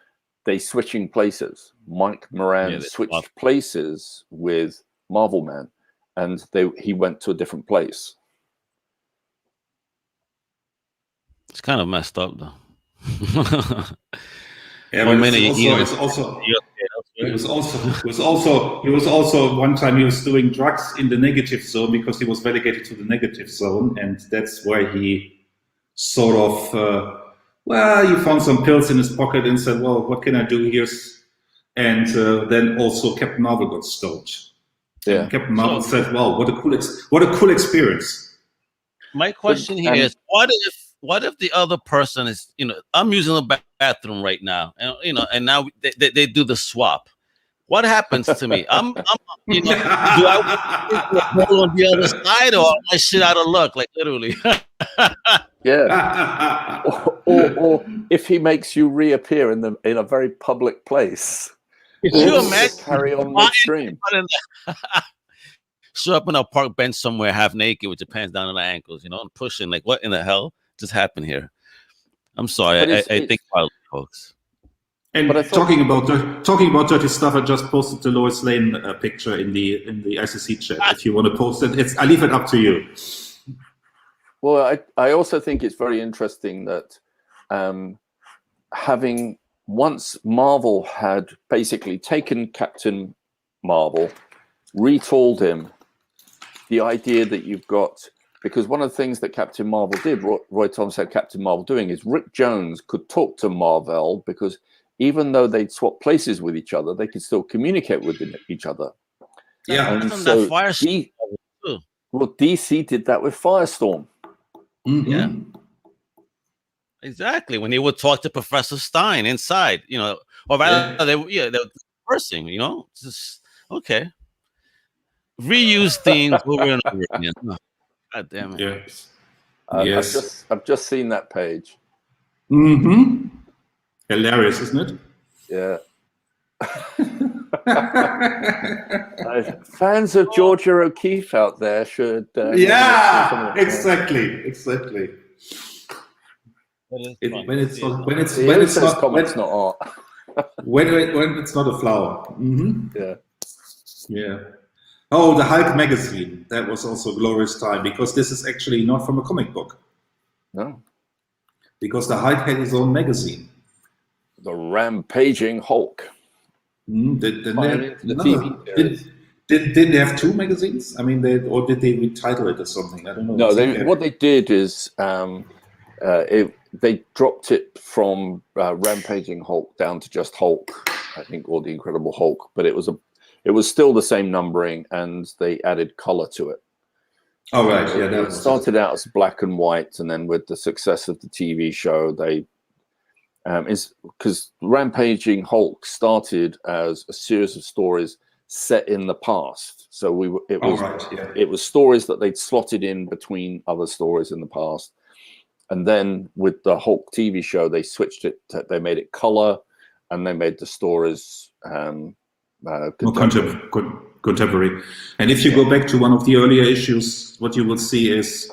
Speaker 3: they switching places. Mike Moran switched places with Marvel Man, and he went to a different place.
Speaker 2: It's
Speaker 1: kind of messed up though.
Speaker 2: Yeah, but he was also one time he was doing drugs in the negative zone because he was relegated to the negative zone, and that's where he sort of he found some pills in his pocket and said, well, what can I do here? And then also Captain Marvel got stoned. Yeah, and Captain Marvel said, wow, what a cool experience.
Speaker 1: My question here is, what if the other person is, I'm using the bathroom right now, and now they do the swap. What happens to me? Do I go on the other side, or am I shit out of luck, like literally?
Speaker 3: Yeah. or if he makes you reappear in a very public place,
Speaker 1: could you imagine
Speaker 3: carry on midstream?
Speaker 1: show up in a park bench somewhere half naked with your pants down to the ankles, you know, and pushing. Like, what in the hell just happened here? I'm sorry. I think about it, folks.
Speaker 2: And talking about dirty stuff, I just posted the Lois Lane picture in the ICC chat. If you want to post it, I leave it up to you.
Speaker 3: Well, I also think it's very interesting that having once Marvel had basically taken Captain Marvel, retooled him, the idea that you've got, because one of the things that Captain Marvel did, Roy Thomas had Captain Marvel doing, is Rick Jones could talk to Marvel because even though they'd swap places with each other, they could still communicate with each other.
Speaker 2: Yeah,
Speaker 3: and so DC did that with Firestorm.
Speaker 2: Mm-hmm.
Speaker 1: Yeah, exactly. When they would talk to Professor Stein inside, you know, or rather, they were conversing. You know, just okay. Reuse themes over and over again. Oh, God damn it!
Speaker 2: Yes.
Speaker 3: Yes. I've just seen that page.
Speaker 2: Mm-hmm. Hilarious, isn't it?
Speaker 3: Yeah. Fans of Georgia O'Keeffe out there should.
Speaker 2: Exactly. When it's not
Speaker 3: art.
Speaker 2: when it's not a flower. Mm-hmm.
Speaker 3: Yeah.
Speaker 2: Oh, the Hulk magazine. That was also a glorious time because this is actually not from a comic book.
Speaker 3: No.
Speaker 2: Because the Hulk had his own magazine.
Speaker 3: The Rampaging Hulk.
Speaker 2: Didn't they have two magazines? I mean, did they retitle it or something? I don't know.
Speaker 3: No, what they did is they dropped it from Rampaging Hulk down to just Hulk, I think, or the Incredible Hulk. But it was still the same numbering, and they added color to it.
Speaker 2: Oh right,
Speaker 3: It started out as black and white, and then with the success of the TV show, they is because Rampaging Hulk started as a series of stories set in the past. So it was stories that they'd slotted in between other stories in the past. And then with the Hulk TV show, they switched it. They made it color, and they made the stories
Speaker 2: contemporary. And if you go back to one of the earlier issues, what you will see is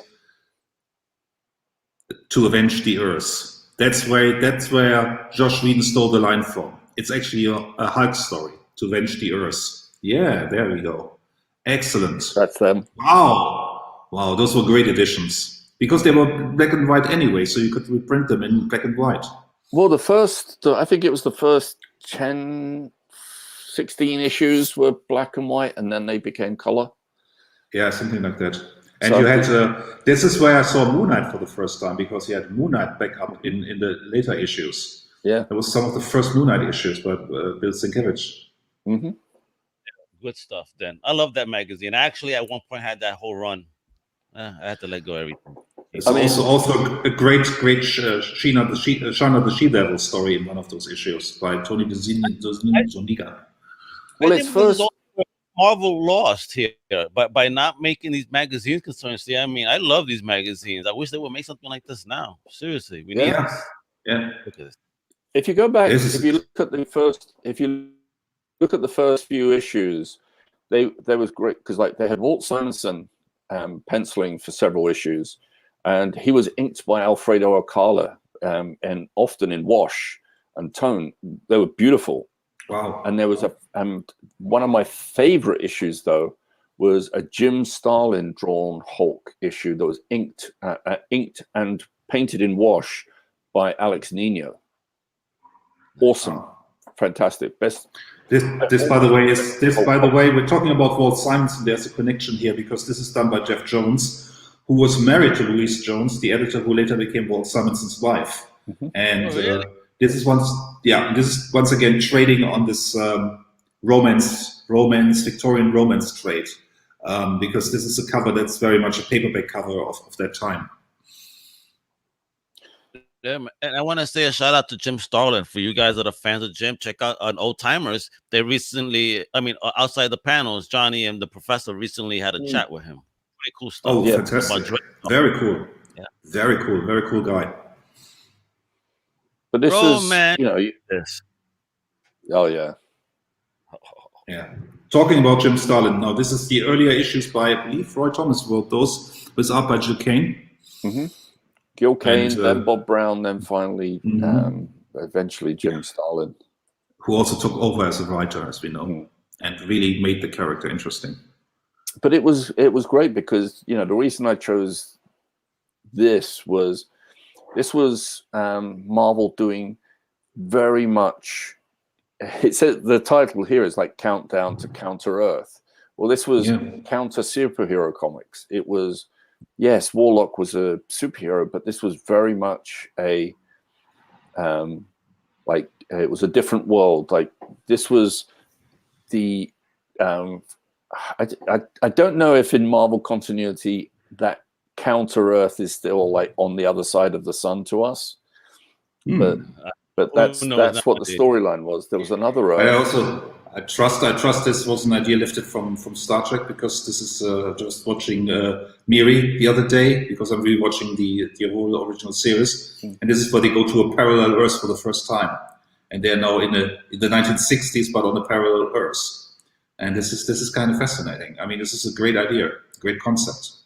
Speaker 2: to avenge the Earth. That's where Josh Whedon stole the line from. It's actually a Hulk story, to avenge the Earth. Yeah, there we go. Excellent.
Speaker 3: That's them.
Speaker 2: Wow, those were great additions. Because they were black and white anyway, so you could reprint them in black and white.
Speaker 3: Well, I think it was the first 10, 16 issues were black and white, and then they became color.
Speaker 2: Yeah, something like that. And you had, this is where I saw Moon Knight for the first time, because you had Moon Knight back up in the later issues.
Speaker 3: Yeah.
Speaker 2: That was some of the first Moon Knight issues by Bill Sienkiewicz.
Speaker 3: Mm-hmm.
Speaker 1: Good stuff, then. I love that magazine. I actually, at one point, had that whole run. I had to let go of everything.
Speaker 2: It's also a great Shana the She-Devil story in one of those issues by Tony Zuniga.
Speaker 3: Well, it's first...
Speaker 1: Marvel lost here, but by not making these magazines concerns. See, I mean, I love these magazines. I wish they would make something like this now. Seriously, we need.
Speaker 2: Yeah.
Speaker 1: Look at this.
Speaker 3: If you go back, if you look at the first few issues, they was great because like they had Walt Simonson penciling for several issues, and he was inked by Alfredo Alcala, and often in wash and tone. They were beautiful.
Speaker 2: Wow.
Speaker 3: And there was one of my favorite issues though was a Jim Starlin drawn Hulk issue that was inked and painted in wash by Alex Nino. Awesome, fantastic, best.
Speaker 2: This by the way, we're talking about Walt Simonson. There's a connection here because this is done by Jeff Jones, who was married to Louise Jones, the editor who later became Walt Simonson's wife.
Speaker 3: Mm-hmm.
Speaker 2: And really? This is once again trading on this Victorian romance trade, because this is a cover that's very much a paperback cover of that time.
Speaker 1: Yeah, and I want to say a shout out to Jim Starlin. For you guys that are fans of Jim, check out on Old Timers. They recently, outside the panels, Johnny and the professor recently had a chat with him. Pretty cool stuff.
Speaker 2: Oh, yeah. Fantastic! Very cool. Yeah. Very cool guy.
Speaker 3: But this is,
Speaker 1: man.
Speaker 3: this. Oh yeah.
Speaker 2: Yeah. talking about Jim Starlin now, this is the earlier issues by, I believe, Roy Thomas wrote those. It was art by Gil Kane.
Speaker 3: Gil Kane, then Bob Brown, then finally, eventually Jim
Speaker 2: Yeah.
Speaker 3: Starlin,
Speaker 2: who also took over as a writer, as we know, and really made the character interesting.
Speaker 3: But it was great because, you know, the reason I chose this was Marvel doing very much. It says the title here is like Countdown to Counter Earth. Well, this was counter superhero comics. It was, yes, Warlock was a superhero, but this was very much a it was a different world. Like this was the I don't know if in Marvel continuity that Counter Earth is still like on the other side of the sun to us, but that's what the storyline was. There was another Earth.
Speaker 2: I trust this was an idea lifted from Star Trek, because this is just watching Miri the other day, because I'm rewatching the whole original series, and this is where they go to a parallel Earth for the first time, and they're now in the 1960s, but on a parallel Earth. And this is kind of fascinating. I mean, this is a great idea, great concept.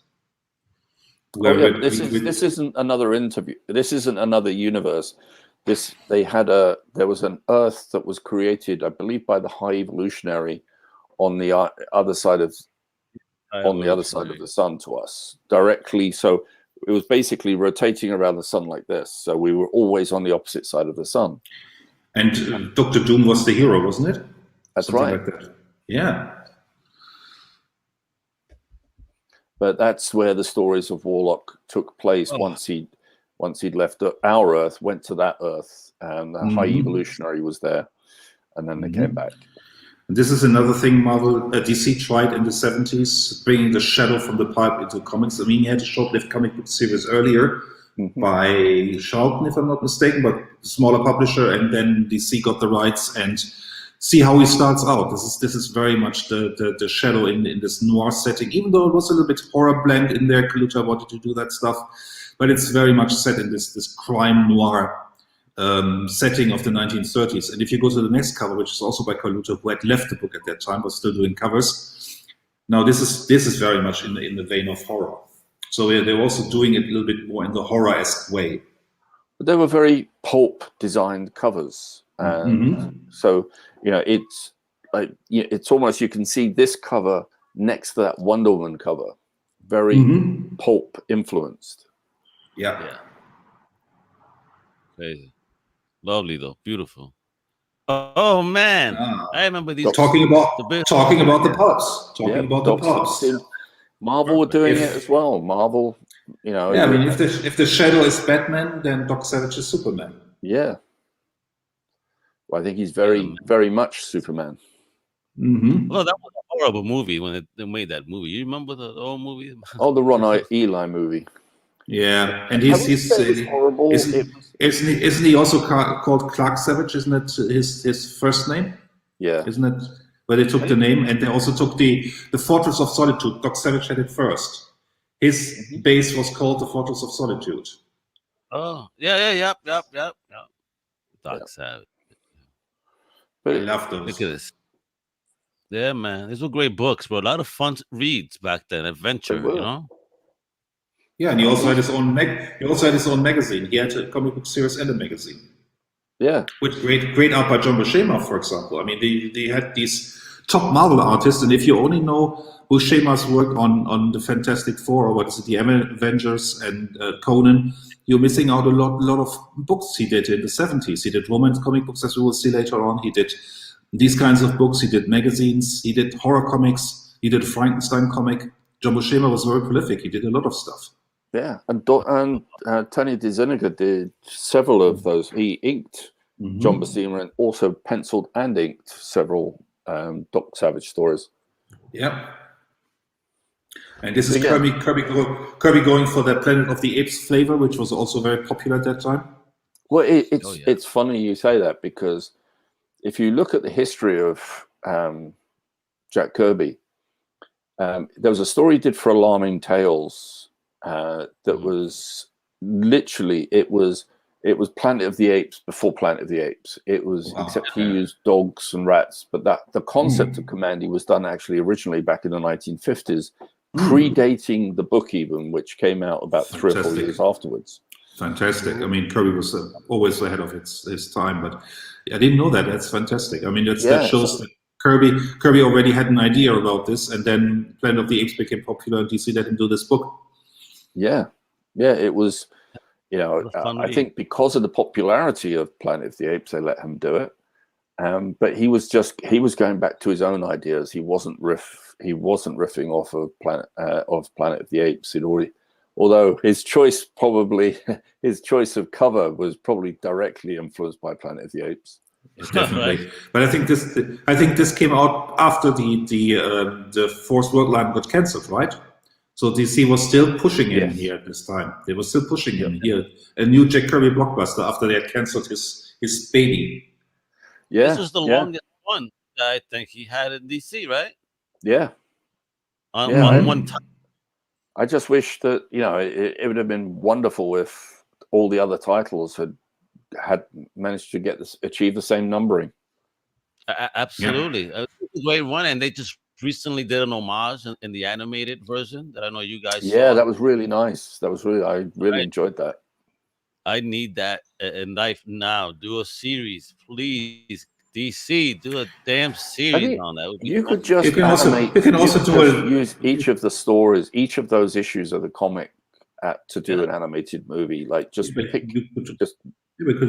Speaker 3: This isn't another interview. This isn't another universe. There was an Earth that was created, I believe, by the High Evolutionary on the other side of the sun to us directly. So it was basically rotating around the sun like this. So we were always on the opposite side of the sun.
Speaker 2: And Dr. Doom was the hero, wasn't it?
Speaker 3: That's
Speaker 2: Something
Speaker 3: right.
Speaker 2: like that. Yeah.
Speaker 3: But that's where the stories of Warlock took place once he'd left our Earth, went to that Earth, and the High Evolutionary was there, and then they came back.
Speaker 2: And this is another thing DC tried in the 70s, bringing the shadow from the pulp into comics. I mean, he had a short-lived comic book series earlier by Charlton, if I'm not mistaken, but smaller publisher, and then DC got the rights and see how he starts out. This is very much the shadow in this noir setting, even though it was a little bit horror blend in there. Kaluta wanted to do that stuff, but it's very much set in this crime noir setting of the 1930s. And if you go to the next cover, which is also by Kaluta, who had left the book at that time but still doing covers, now this is very much in the vein of horror. So they're also doing it a little bit more in the horror-esque way.
Speaker 3: But they were very pulp designed covers. And so, you know, it's like, it's almost, you can see this cover next to that Wonder Woman cover, very pulp influenced.
Speaker 2: Yeah.
Speaker 1: Crazy. Lovely though, beautiful. Oh man, I remember these.
Speaker 2: Talking about the pulps. Talking about the pulps.
Speaker 3: Marvel were doing it as well. Marvel, you know.
Speaker 2: Yeah, I mean, if the Shadow is Batman, then Doc Savage is Superman.
Speaker 3: Yeah. Well, I think he's very much Superman.
Speaker 1: Well, that was a horrible movie when they made that movie. You remember the old movie?
Speaker 3: Oh, the Ron Eli movie.
Speaker 2: Yeah, and he's
Speaker 3: horrible.
Speaker 2: Isn't he also called Clark Savage? Isn't it his first name?
Speaker 3: Yeah.
Speaker 2: Isn't it where they took the name, and they also took the Fortress of Solitude. Doc Savage had it first. His base was called the Fortress of Solitude.
Speaker 1: Oh, yep. Doc Savage.
Speaker 2: But I love those.
Speaker 1: Look at this. Yeah, man, these were great books, bro. A lot of fun reads back then. Adventure, you know.
Speaker 2: Yeah, and he also had his own magazine. He had a comic book series and a magazine.
Speaker 3: Yeah,
Speaker 2: with great art by John Buscema, for example. I mean, they had these top Marvel artists, and if you only know Buscema's work on the Fantastic Four, or what is it, the Avengers and Conan, you're missing out a lot of books he did in the 70s. He did romance comic books, as we will see later on. He did these kinds of books. He did magazines. He did horror comics. He did a Frankenstein comic. John Buscema was very prolific. He did a lot of stuff.
Speaker 3: Yeah, and Tony DeZuniga did several of those. He inked John Buscema and also penciled and inked several Doc Savage stories.
Speaker 2: Yeah. And this is Kirby going for the Planet of the Apes flavor, which was also very popular at that time.
Speaker 3: Well, it's funny you say that, because if you look at the history of Jack Kirby, there was a story he did for Alarming Tales that was literally, it was It was Planet of the Apes before Planet of the Apes. It was, except he used dogs and rats. But the concept of Commandy was done actually originally back in the 1950s, predating the book even, which came out about 3 or 4 years afterwards.
Speaker 2: Fantastic. I mean, Kirby was always ahead of his time, but I didn't know that. That's fantastic. I mean, that shows that Kirby already had an idea about this, and then Planet of the Apes became popular, and DC let him do this book.
Speaker 3: Yeah, it was. You know, I think because of the popularity of Planet of the Apes, they let him do it. But he was going back to his own ideas. He wasn't riffing off of Planet of the Apes. He'd already, although his choice of cover was probably directly influenced by Planet of the Apes.
Speaker 2: Definitely, but I think this came out after the Fourth World line got cancelled, right? So DC was still pushing him here at this time. They were still pushing him here. A new Jack Kirby blockbuster after they had cancelled his baby.
Speaker 3: Yeah,
Speaker 1: this was the longest one that I think he had in DC, right?
Speaker 3: Yeah.
Speaker 1: On one time.
Speaker 3: I just wish that it would have been wonderful if all the other titles had managed to achieve the same numbering.
Speaker 1: Absolutely, it was a great one, and they just recently did an homage in the animated version that I know you guys saw.
Speaker 3: That was really nice. I really enjoyed that.
Speaker 1: I need that in life now. Do a series, please. DC, do a damn series on that.
Speaker 3: You could just use each of the stories, each of those issues of the comic to do an animated movie. Like
Speaker 2: you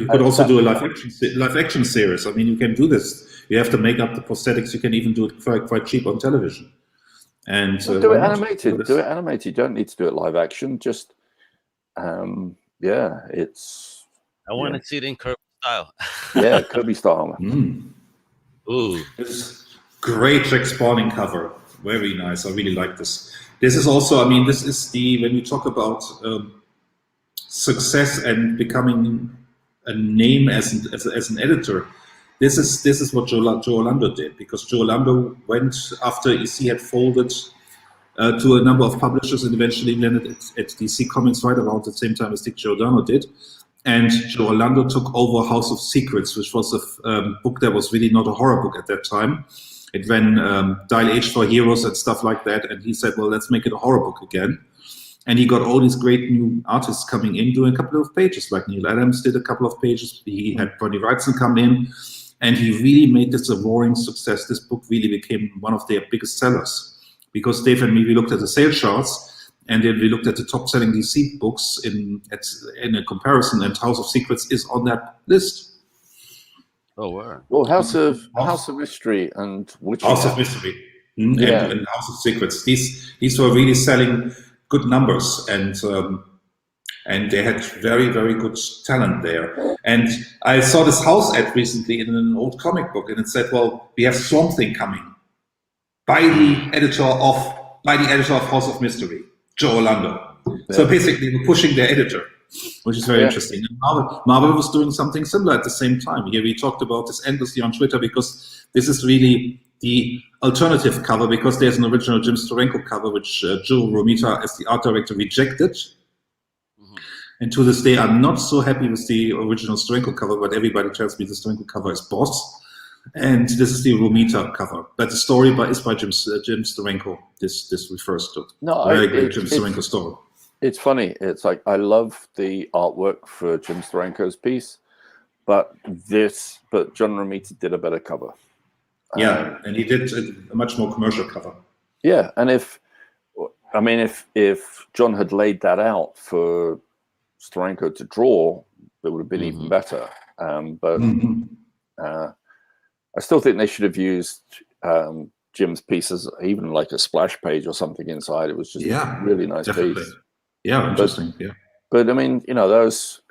Speaker 2: could also do a live action series. I mean, you can do this. You have to make up the prosthetics. You can even do it quite cheap on television. And
Speaker 3: do it animated. Do it animated. You don't need to do it live action. Just it's.
Speaker 1: I want to see it in Kirby style.
Speaker 3: Kirby style.
Speaker 1: Ooh,
Speaker 2: it's great Jack Spawning cover. Very nice. I really like this. This is also. I mean, this is when you talk about success and becoming a name as an editor. This is what Joe Orlando did, because Joe Orlando went after EC had folded to a number of publishers and eventually landed at DC Comics right around the same time as Dick Giordano did. And Joe Orlando took over House of Secrets, which was a book that was really not a horror book at that time. It ran Dial H for Heroes and stuff like that. And he said, well, let's make it a horror book again. And he got all these great new artists coming in, doing a couple of pages, like Neil Adams did a couple of pages. He had Bernie Wrightson come in, and he really made this a roaring success. This book really became one of their biggest sellers, because Dave and me, we looked at the sales charts, and then we looked at the top-selling DC books in a comparison, and House of Secrets is on that list.
Speaker 1: Oh, wow.
Speaker 3: Well, House of Mystery and
Speaker 2: House of Mystery and House of Secrets. These were really selling good numbers, and they had very, very good talent there. And I saw this house ad recently in an old comic book, and it said, well, we have Swamp Thing coming by the editor of House of Mystery, Joe Orlando. So basically we're pushing their editor, which is very interesting. And Marvel was doing something similar at the same time. Here we talked about this endlessly on Twitter, because this is really the alternative cover, because there's an original Jim Steranko cover, which Joe Romita, as the art director, rejected. And to this day, I'm not so happy with the original Steranko cover, but everybody tells me the Steranko cover is boss. And this is the Romita cover. But the story is by Jim Steranko. This refers to very great Jim Steranko story.
Speaker 3: It's funny. It's like, I love the artwork for Jim Steranko's piece, but John Romita did a better cover.
Speaker 2: Yeah, and he did a much more commercial cover.
Speaker 3: Yeah, and if John had laid that out for Steranko to draw, it would have been even better. But I still think they should have used Jim's pieces, even like a splash page or something inside. It was just a really nice piece.
Speaker 2: Yeah, interesting.
Speaker 3: But I mean, those,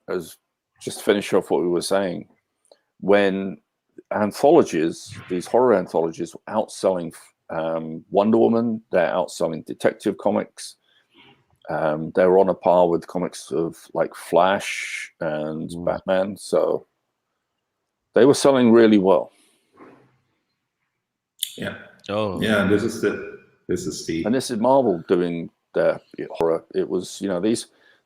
Speaker 3: as just to finish off what we were saying, when anthologies, these horror anthologies, were outselling Wonder Woman, they're outselling Detective Comics. They're on a par with comics of like Flash and Batman, so they were selling really well.
Speaker 2: Yeah.
Speaker 1: Oh.
Speaker 2: Yeah. This is the.
Speaker 3: And this is Marvel doing their horror. It was,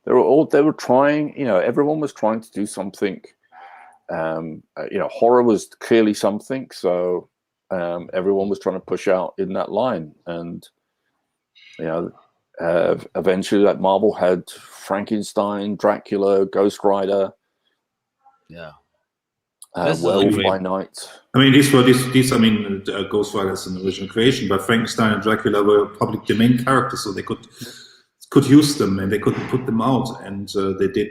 Speaker 3: they were trying. Everyone was trying to do something. Horror was clearly something. So everyone was trying to push out in that line, and eventually, like Marvel had Frankenstein, Dracula, Ghost Rider.
Speaker 1: Yeah.
Speaker 3: Werewolf by Night.
Speaker 2: I mean, these. I mean, Ghost Rider is an original creation, but Frankenstein and Dracula were public domain characters, so they could use them and they couldn't put them out, and they did.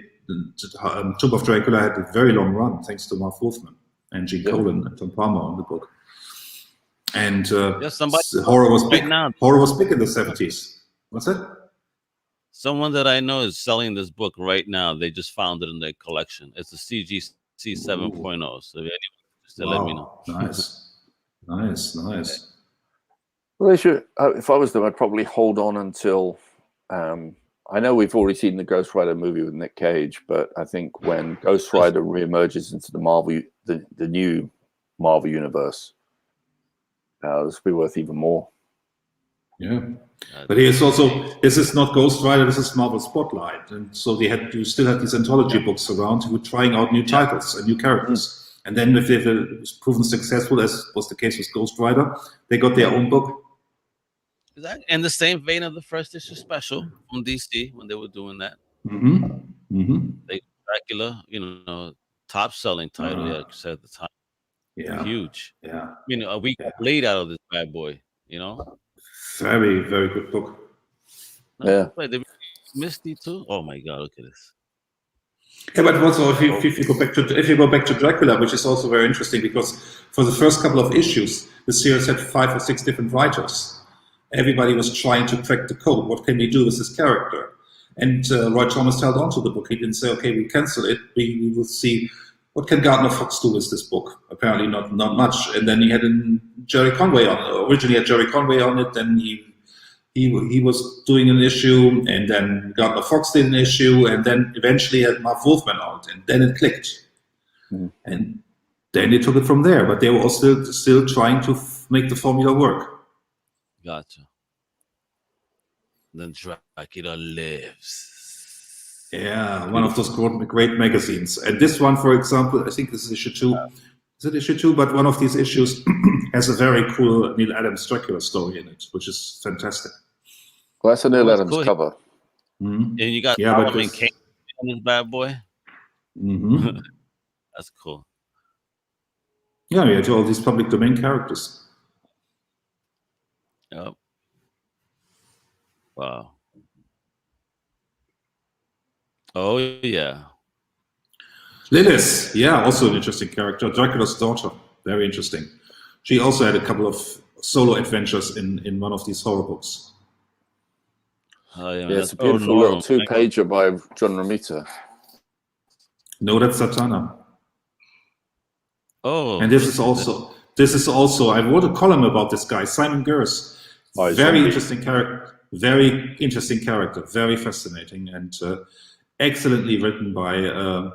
Speaker 2: Tomb of Dracula had a very long run thanks to Marv Wolfman and Gene Colan and Tom Palmer on the book. And horror was big. Now. Horror was big in the 70s. What's that?
Speaker 1: Someone that I know is selling this book right now. They just found it in their collection. It's a CGC 7.0. So anyone just let me know.
Speaker 2: Nice.
Speaker 3: Well, they should. If I was them, I'd probably hold on until. I know we've already seen the Ghost Rider movie with Nick Cage, but I think when Ghost Rider reemerges into the new Marvel universe, this will be worth even more.
Speaker 2: Yeah, but here's also, this is not Ghost Rider, this is Marvel Spotlight, and so you still had these anthology books around who were trying out new titles and new characters, and then if they've proven successful, as was the case with Ghost Rider, they got their own book.
Speaker 1: In the same vein of the first issue special from DC when they were doing that. Dracula, top selling title, like you said at the time.
Speaker 2: Yeah,
Speaker 1: huge.
Speaker 2: Yeah,
Speaker 1: a week late out of this bad boy.
Speaker 2: Very, very good book.
Speaker 1: Misty too. Oh my God, look at this.
Speaker 2: Yeah, but also if you go back to Dracula, which is also very interesting because for the first couple of issues, the series had 5 or 6 different writers. Everybody was trying to crack the code. What can we do with this character? And Roy Thomas held on to the book. He didn't say, okay, we cancel it. We will see what can Gardner Fox do with this book. Apparently not much. And then he had Jerry Conway on it. Originally had Jerry Conway on it. Then he was doing an issue. And then Gardner Fox did an issue. And then eventually had Marv Wolfman on it. And then it clicked. And then they took it from there. But they were also still trying to make the formula work.
Speaker 1: Gotcha. Then Dracula lives.
Speaker 2: Yeah, one of those great magazines. And this one, for example, I think this is issue 2. Is it issue 2? But one of these issues has a very cool Neil Adams Dracula story in it, which is fantastic.
Speaker 3: Well, that's a Neil Adams cover.
Speaker 1: And you got Solomon Kane on this bad boy. That's cool.
Speaker 2: Yeah, we had all these public domain characters.
Speaker 1: Yep. Wow. Oh yeah.
Speaker 2: Lilith, also an interesting character. Dracula's daughter, very interesting. She also had a couple of solo adventures in one of these horror books.
Speaker 3: Oh yeah, it's a beautiful little 2-pager by John Romita.
Speaker 2: No, that's Satana.
Speaker 1: Oh.
Speaker 2: And this is also. I wrote a column about this guy, Simon Gers. Very interesting character. Very interesting character. Very fascinating and excellently written by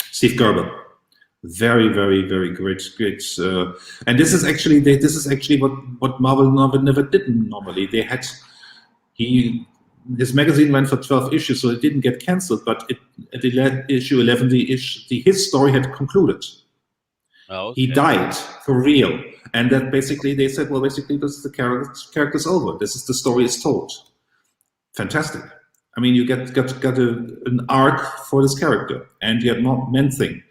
Speaker 2: Steve Gerber. Very, very, very great. And this is actually what Marvel never did normally. They had his magazine went for 12 issues, so it didn't get cancelled. But at issue 11, his story had concluded.
Speaker 1: Oh, okay.
Speaker 2: He died for real. And that basically, they said, well, basically, this is the character's over. This is the story is told. Fantastic. I mean, you got an arc for this character. And you had Man-Thing,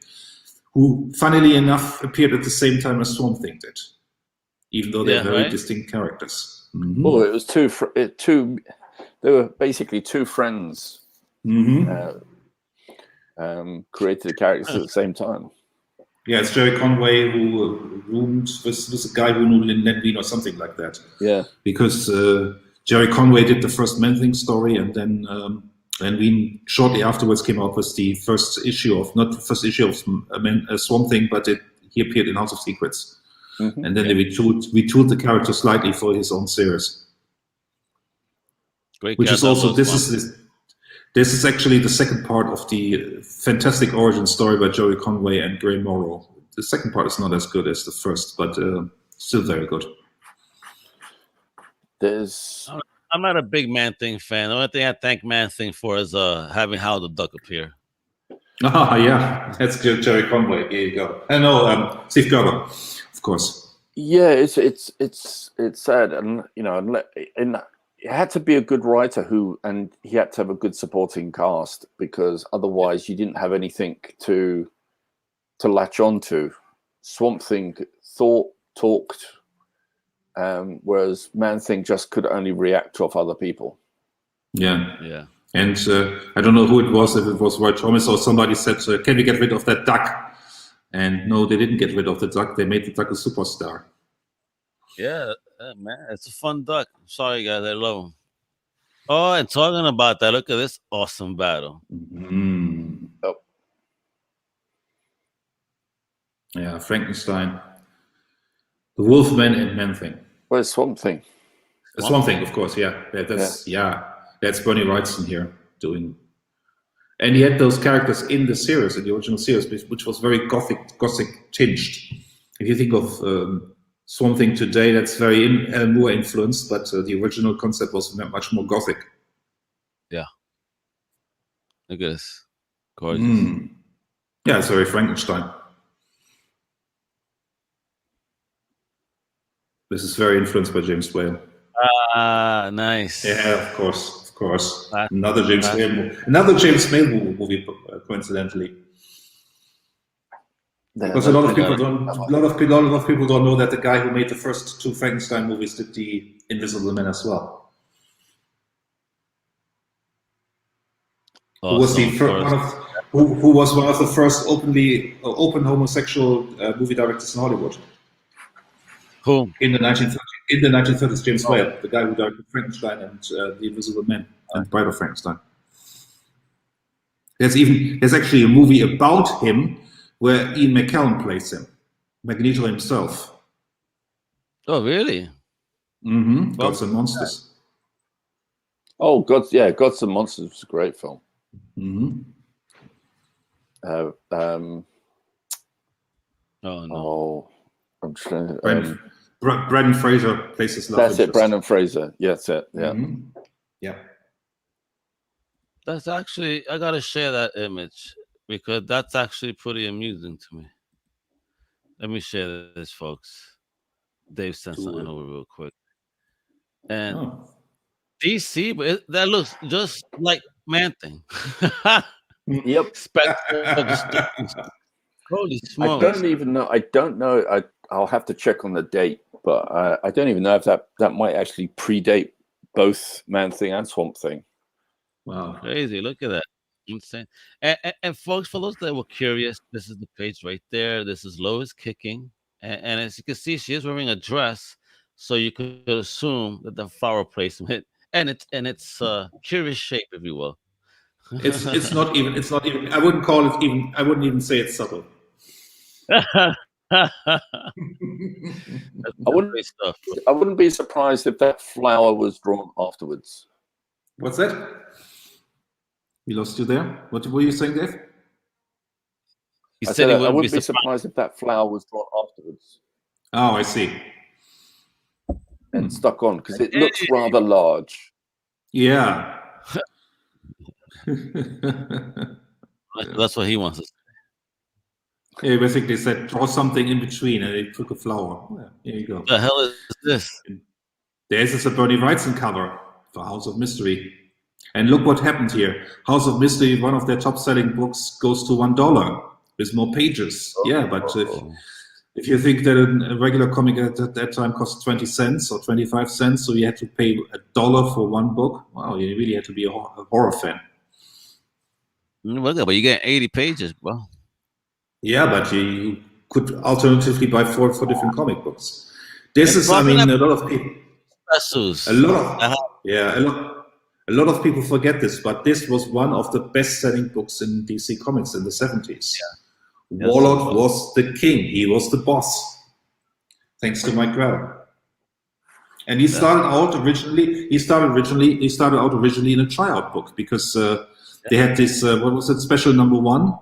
Speaker 2: who, funnily enough, appeared at the same time as Swamp Thing did. Even though they're very distinct characters.
Speaker 3: Well, it was they were basically 2 friends created the characters at the same time.
Speaker 2: Yeah, it's Jerry Conway who roomed with a guy who knew Lynn Nedveen or something like that.
Speaker 3: Yeah.
Speaker 2: Because Jerry Conway did the first Man-Thing story, and then Nedveen shortly afterwards came out with the first issue of, not the first issue of Swamp Thing, but he appeared in House of Secrets. And then they retooled the character slightly for his own series.
Speaker 1: Great.
Speaker 2: Which is also, this is actually the second part of the fantastic origin story by Jerry Conway and Gray Morrow. The second part is not as good as the first, but still very good.
Speaker 3: There's
Speaker 1: I'm not a big Man-Thing fan. The only thing I thank Man-Thing for is having Howard the Duck appear.
Speaker 2: Ah, yeah, that's good. Jerry Conway. Here you go. And no, Steve Gerber, of course.
Speaker 3: Yeah, it's sad, and and it had to be a good writer and he had to have a good supporting cast, because otherwise you didn't have anything to latch on to. Swamp Thing talked, whereas Man-Thing just could only react off other people.
Speaker 2: Yeah. And I don't know who it was, if it was Roy Thomas or somebody said, can we get rid of that duck? And no, they didn't get rid of the duck. They made the duck a superstar.
Speaker 1: Yeah, man, it's a fun duck. Sorry, guys, I love him. Oh, and talking about that, look at this awesome battle.
Speaker 2: Mm.
Speaker 3: Oh.
Speaker 2: Yeah, Frankenstein. The Wolfman and Man-Thing.
Speaker 3: Where's Swamp Thing?
Speaker 2: Swamp Thing, of course, yeah. That's Bernie Wrightson here doing. And he had those characters in the series, in the original series, which was very gothic tinged. If you think of Swamp Thing today, that's very more influenced, but the original concept was much more gothic.
Speaker 1: Yeah. Look at this. Gorgeous.
Speaker 2: Yeah, it's very Frankenstein. This is very influenced by James Whale.
Speaker 1: Ah, nice.
Speaker 2: Yeah, of course. Another James Whale movie, coincidentally. Because a lot of people don't know that the guy who made the first two Frankenstein movies did the Invisible Man as well.
Speaker 1: Awesome,
Speaker 2: who was one of the first open homosexual movie directors in Hollywood?
Speaker 1: Who?
Speaker 2: In the 1930s, James Whale, the guy who directed Frankenstein and The Invisible Man and Bride of Frankenstein. There's actually a movie about him where Ian McKellen plays him, Magneto himself.
Speaker 1: Oh, really?
Speaker 2: Mm-hmm. Gods and Monsters.
Speaker 3: Oh, Gods and Monsters was a great film.
Speaker 2: Mm-hmm.
Speaker 1: Oh no.
Speaker 3: Oh, I'm trying.
Speaker 2: Brendan Fraser plays his love
Speaker 3: That's
Speaker 2: interest.
Speaker 3: it, Brandon Fraser. Yeah, that's it. Yeah.
Speaker 2: Mm-hmm. Yeah.
Speaker 1: That's actually, I gotta share that image because that's actually pretty amusing to me. Let me share this, folks. Dave sent something over real quick. And DC, but that looks just like Man-Thing.
Speaker 3: Yep.
Speaker 1: Holy smokes.
Speaker 3: I don't know. I'll have to check on the date, but I don't even know if that might actually predate both Man-Thing and Swamp Thing.
Speaker 2: Wow.
Speaker 1: Crazy. Look at that. Insane. And folks, for those that were curious, this is the page right there. This is Lois kicking. And as you can see, she is wearing a dress. So you could assume that the flower placement and it's curious shape, if you will.
Speaker 2: It's not even I wouldn't even say it's subtle.
Speaker 3: I wouldn't be surprised if that flower was drawn afterwards.
Speaker 2: What's that? We lost you there. What were you saying, Dave?
Speaker 1: He said
Speaker 3: I wouldn't be surprised if that flower was drawn afterwards.
Speaker 2: Oh, I see.
Speaker 3: And stuck on, because it looks rather large.
Speaker 2: Yeah.
Speaker 1: That's what he wants to say.
Speaker 2: Yeah, basically said draw something in between, and they took a flower. Yeah, here you go.
Speaker 1: What the hell is this?
Speaker 2: There's a Bernie Wrightson cover for House of Mystery. And look what happened here. House of Mystery, one of their top-selling books, goes to $1 with more pages. Yeah, but if you think that a regular comic at that time cost 20 cents or 25 cents, so you had to pay $1 for one book, wow, you really had to be a horror fan.
Speaker 1: But you get 80 pages, bro.
Speaker 2: Yeah, but you could alternatively buy four different comic books. This is, I mean, a lot of people. A lot of people forget this, but this was one of the best-selling books in DC Comics in the 70s. Yeah. Warlord was the king; he was the boss, thanks to Mike Grell. And he started out originally. He started out originally in a tryout book because they had this. What was it? Special number one.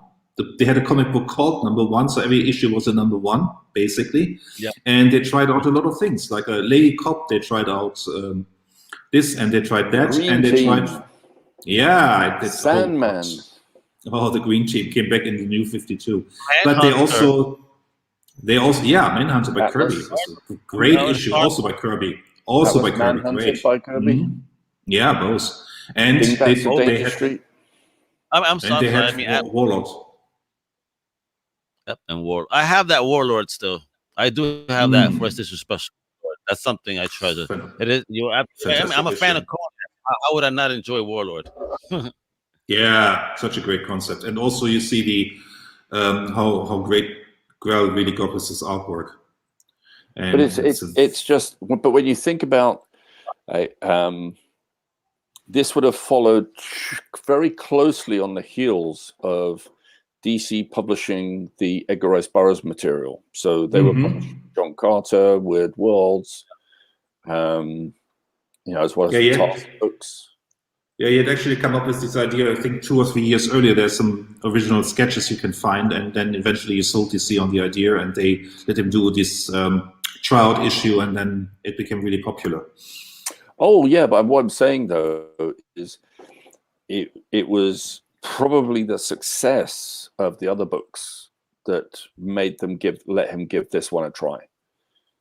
Speaker 2: They had a comic book called Number One, so every issue was a number one, basically. Yeah. And they tried out a lot of things, like a Lady Cop. They tried out this and they tried that
Speaker 3: Green
Speaker 2: and they
Speaker 3: Team.
Speaker 2: tried. Yeah, it's
Speaker 3: Sandman.
Speaker 2: Oh, the Green Team came back in the New 52, but they also, yeah, Manhunter by Kirby
Speaker 3: Atlas.
Speaker 2: was a great issue, also by Kirby,
Speaker 3: Manhunted
Speaker 2: great.
Speaker 3: by Kirby.
Speaker 2: Yeah, both, and
Speaker 3: Dingbats of
Speaker 2: they
Speaker 3: Danger
Speaker 2: had,
Speaker 3: Street.
Speaker 1: I'm
Speaker 2: and they
Speaker 1: sorry.
Speaker 2: had Warlord.
Speaker 1: Yep, and War. I have that Warlord still. I do have that first issue special. That's something I treasure. It is. I'm a fan of Conan. How would I not enjoy Warlord?
Speaker 2: Yeah, such a great concept, and also you see the how great Grell really got with his artwork. And
Speaker 3: But it's just. But when you think about, this would have followed very closely on the heels of DC publishing the Edgar Rice Burroughs material. So they were publishing John Carter, Weird Worlds, as well as the Task books.
Speaker 2: Yeah, he had actually come up with this idea, I think 2 or 3 years earlier. There's some original sketches you can find, and then eventually he sold DC on the idea, and they let him do this tryout issue, and then it became really popular.
Speaker 3: Oh, yeah, but what I'm saying, though, is it was probably the success of the other books that made them let him give this one a try.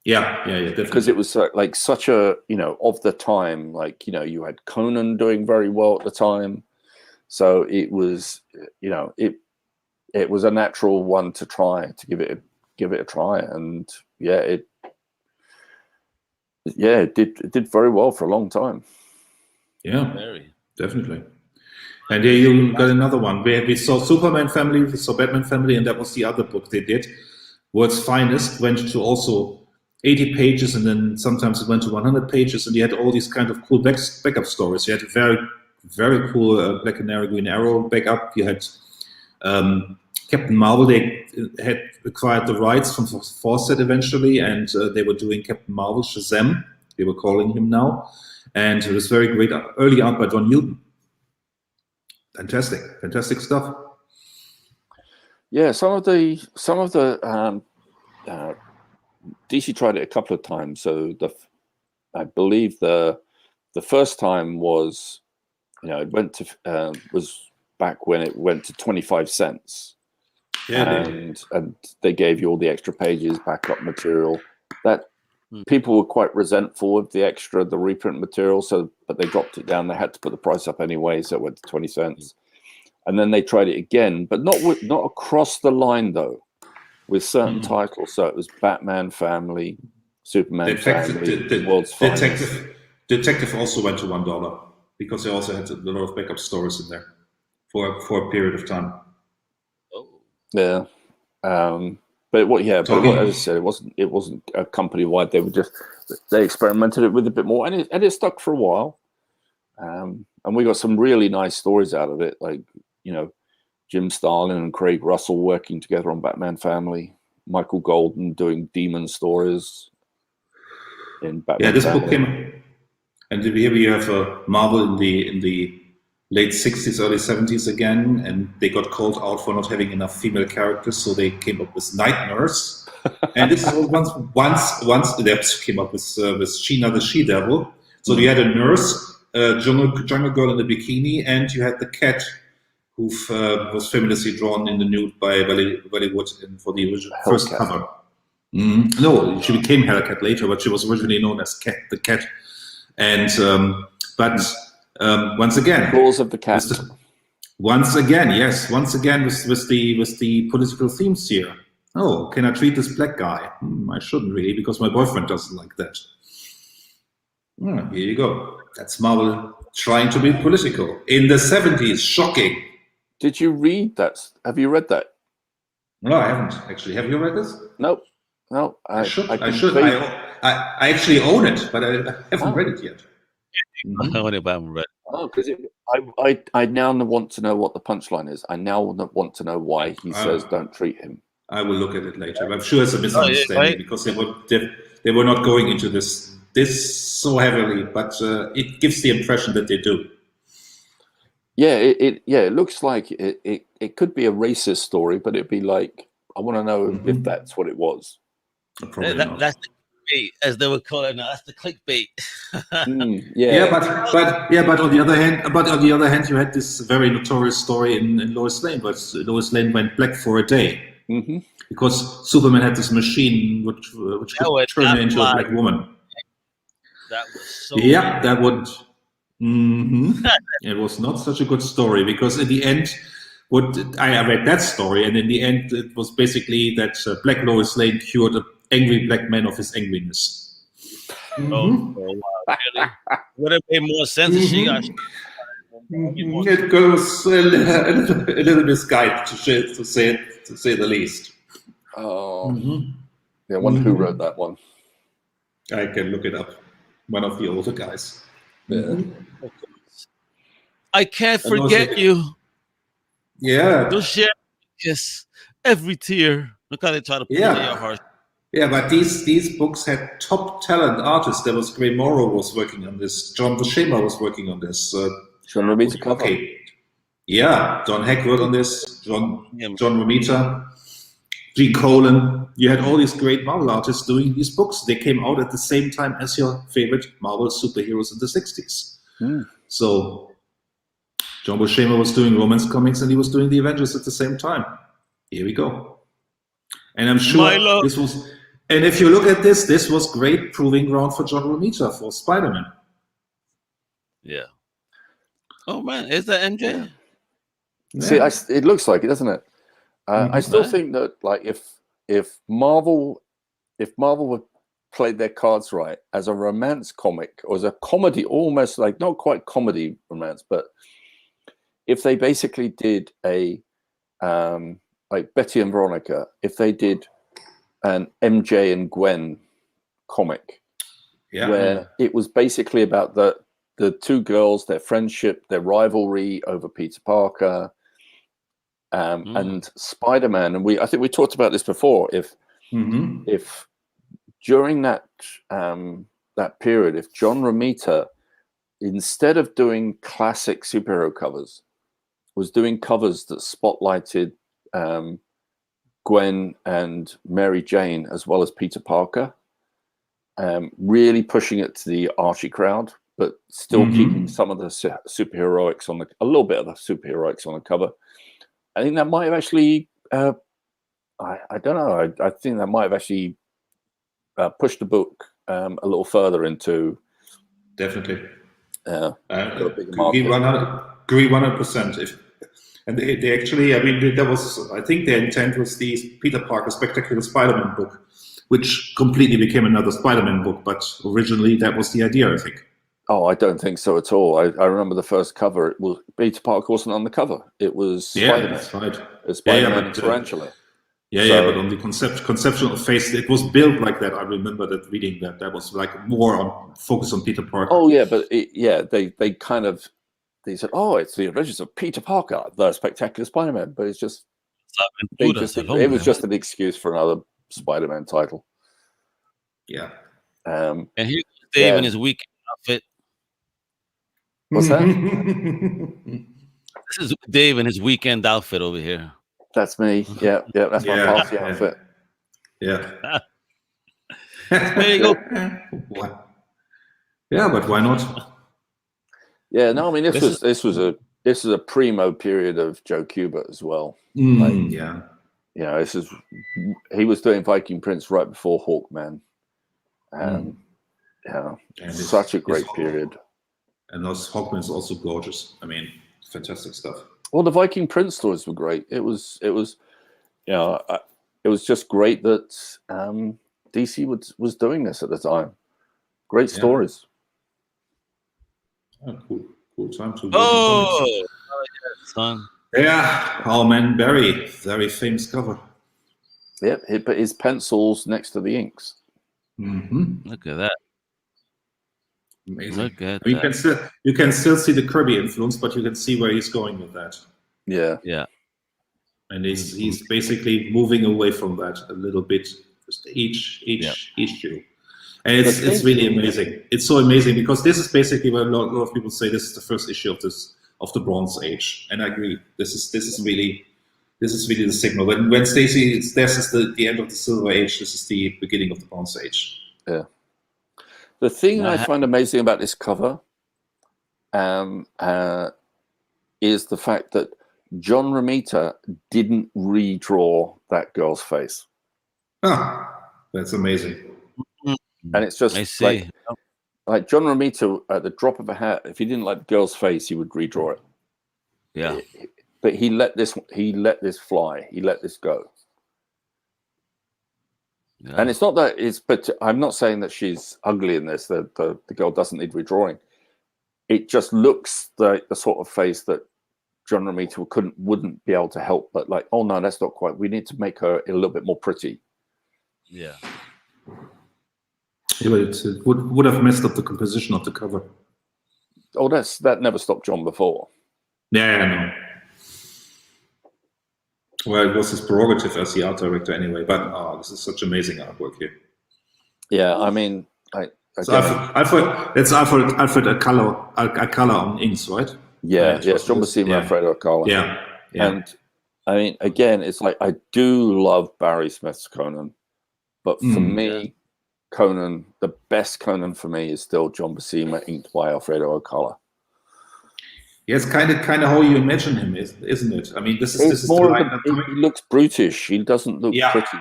Speaker 2: Yeah, definitely.
Speaker 3: Because it was like such a, of the time, like, you had Conan doing very well at the time. So it was, it was a natural one to try, to give it a try. And it did very well for a long time.
Speaker 2: Yeah, definitely. And there you got another one where we saw Superman Family, we saw Batman Family, and that was the other book they did. World's Finest went to also 80 pages, and then sometimes it went to 100 pages, and you had all these kind of cool backup stories. You had a very, very cool Black Canary, Green Arrow backup. You had Captain Marvel. They had acquired the rights from Fawcett eventually, and they were doing Captain Marvel, Shazam, they were calling him now. And it was very great, early art by Don Newton. Fantastic stuff.
Speaker 3: Yeah, some of the DC tried it a couple of times. So I believe the first time was, it went to was back when it went to 25 cents. Yeah, and they gave you all the extra pages, backup material. That people were quite resentful of the reprint material. But they dropped it down. They had to put the price up anyway, so it went to 20 cents. And then they tried it again, but not across the line though, with certain titles. So it was Batman Family, Superman Family, World's Finest.
Speaker 2: Detective also went to $1 because they also had a lot of backup stories in there for a period of time.
Speaker 3: Yeah, but as I said, it wasn't a company wide. They experimented with it a bit more, and it stuck for a while. And we got some really nice stories out of it, like Jim Starlin and Craig Russell working together on Batman Family, Michael Golden doing demon stories in Batman.
Speaker 2: Yeah, this
Speaker 3: Family.
Speaker 2: book came, and here we have Marvel in the late 60s, early 70s again, and they got called out for not having enough female characters, so they came up with Night Nurse, and this is once they came up with Sheena the She-Devil. So you had a nurse, jungle girl in a bikini, and you had the cat, who was famously drawn in the nude by Wally Wood for the original first cover. No, she became Hellcat later, but she was originally known as the Cat. And once again,
Speaker 3: Claws of the Cat.
Speaker 2: Once again with the political themes here. Oh, can I treat this black guy? I shouldn't really, because my boyfriend doesn't like that. Here you go. That's Marvel trying to be political in the 70s. Shocking.
Speaker 3: Did you read that? Have you read that?
Speaker 2: No, I haven't actually. Have you read this?
Speaker 3: Nope. No,
Speaker 2: I should. I actually own it, but I haven't read it yet.
Speaker 1: I haven't read.
Speaker 3: Oh, because I now want to know what the punchline is. I now want to know why he says don't treat him.
Speaker 2: I will look at it later. I'm sure it's a misunderstanding because they were not going into this so heavily, but it gives the impression that they do.
Speaker 3: Yeah, it looks like it could be a racist story, but it'd be like, I want to know if that's what it was.
Speaker 2: Probably not.
Speaker 1: clickbait, as they would call it now. That's the clickbait.
Speaker 3: Yeah.
Speaker 2: But on the other hand, you had this very notorious story in Lois Lane, but Lois Lane went black for a day because Superman had this machine which
Speaker 1: That would
Speaker 2: could turn
Speaker 1: not
Speaker 2: her into a
Speaker 1: fly.
Speaker 2: black woman.
Speaker 1: That was so.
Speaker 2: Yeah, that would. It was not such a good story because in the end, I read that story, and in the end, it was basically that Black Lois Lane cured an angry black man of his angriness.
Speaker 1: Oh, wow, really? Would have made more sense if she got.
Speaker 2: It goes a little misguided to say the least.
Speaker 3: Oh, yeah. I wonder who wrote that one.
Speaker 2: I can look it up. One of the older guys.
Speaker 3: Yeah.
Speaker 1: I can't forget you.
Speaker 2: Yeah.
Speaker 1: You'll share kiss every tear. Look how they try to pull your heart.
Speaker 2: Yeah, but these books had top talent artists. There was Gray Morrow was working on this. John Buscema was working on this.
Speaker 3: John Romita cover.
Speaker 2: Okay. Yeah, John Heck wrote on this. John Romita, G. Colin. You had all these great Marvel artists doing these books. They came out at the same time as your favorite Marvel superheroes in the 60s. So John Buscema was doing romance comics and he was doing the Avengers at the same time. Here we go. And I'm sure this was, and if you look at this was great proving ground for John Romita for Spider-Man.
Speaker 1: Yeah. Oh man, is that MJ?
Speaker 3: Yeah. See, it looks like it, doesn't it? I still think that, like, if Marvel had played their cards right as a romance comic or as a comedy, almost like not quite comedy romance, but if they basically did a like Betty and Veronica, if they did an MJ and Gwen comic, where it was basically about the two girls, their friendship, their rivalry over Peter Parker, and Spider-Man, and I think we talked about this before. If during that period, if John Romita, instead of doing classic superhero covers, was doing covers that spotlighted Gwen and Mary Jane as well as Peter Parker, really pushing it to the Archie crowd, but still keeping some of the superheroics a little bit of the superheroics on the cover. I think that might have actually, I don't know, I think that might have actually pushed the book a little further into.
Speaker 2: Definitely.
Speaker 3: Agree
Speaker 2: 100%. And they actually, I mean, I think their intent was the Peter Parker Spectacular Spider-Man book, which completely became another Spider-Man book, but originally that was the idea, I think.
Speaker 3: Oh, I don't think so at all. I remember the first cover. It was Peter Parker wasn't on the cover. It was Spider-Man.
Speaker 2: That's right.
Speaker 3: Spider-Man and Tarantula.
Speaker 2: But on the conceptual phase, it was built like that. I remember that reading that was like more on focus on Peter Parker.
Speaker 3: Oh yeah, but they said, oh, it's the adventures of Peter Parker, the Spectacular Spider-Man, but it's just it was just an excuse for another Spider-Man title.
Speaker 2: Yeah.
Speaker 1: And here's Dave in his weekend outfit.
Speaker 3: What's that?
Speaker 1: This is Dave in his weekend outfit over here.
Speaker 3: That's me. Yeah, that's my party outfit.
Speaker 2: Yeah.
Speaker 1: There you go.
Speaker 2: Yeah, but why not?
Speaker 3: Yeah, no, I mean this was a primo period of Joe Kubert as well. He was doing Viking Prince right before Hawkman. Such a great period.
Speaker 2: And Hawkman's also gorgeous. I mean, fantastic stuff.
Speaker 3: Well, the Viking Prince stories were great. It was just great that DC was doing this at the time. Great stories.
Speaker 2: Oh, cool time to.
Speaker 1: Son.
Speaker 2: Yeah, our man Barry, very famous cover.
Speaker 3: Yep, he put his pencils next to the inks.
Speaker 1: Look at that.
Speaker 2: Amazing.
Speaker 1: Look at
Speaker 2: that. You can still see the Kirby influence, but you can see where he's going with that.
Speaker 3: Yeah.
Speaker 2: And he's basically moving away from that a little bit, just each issue. And it's really amazing. It's so amazing because this is basically where a lot of people say this is the first issue of the Bronze Age, and I agree. This is really the signal. When Stacey says this is the end of the Silver Age, this is the beginning of the Bronze Age.
Speaker 3: Yeah. The thing I find amazing about this cover is the fact that John Romita didn't redraw that girl's face.
Speaker 2: Ah, that's amazing.
Speaker 3: And it's just
Speaker 1: I see.
Speaker 3: like John Romita, at the drop of a hat, if he didn't like the girl's face, he would redraw it.
Speaker 1: Yeah.
Speaker 3: But he let this fly. He let this go.
Speaker 1: Yeah.
Speaker 3: And it's not that it's, but I'm not saying that she's ugly in this, that the girl doesn't need redrawing. It just looks like the sort of face that John Romita wouldn't be able to help but like, oh no, that's not quite, we need to make her a little bit more pretty.
Speaker 1: Yeah.
Speaker 2: Yeah, but it would have messed up the composition of the cover.
Speaker 3: Oh, that never stopped John before.
Speaker 2: Yeah, I know. Well, it was his prerogative as the art director anyway, but this is such amazing artwork here.
Speaker 3: Yeah, I mean,
Speaker 2: Alfred a color on inks, right?
Speaker 3: Yeah, it's John Buscema, Alfredo Alcala.
Speaker 2: Yeah.
Speaker 3: And I mean, again, it's like I do love Barry Smith's Conan, but for me, Conan, the best Conan for me is still John Buscema, inked by Alfredo Alcala.
Speaker 2: Yeah, it's kind of how you imagine him, isn't it? I mean, this is
Speaker 3: more
Speaker 2: the line
Speaker 3: he looks brutish. He doesn't look pretty.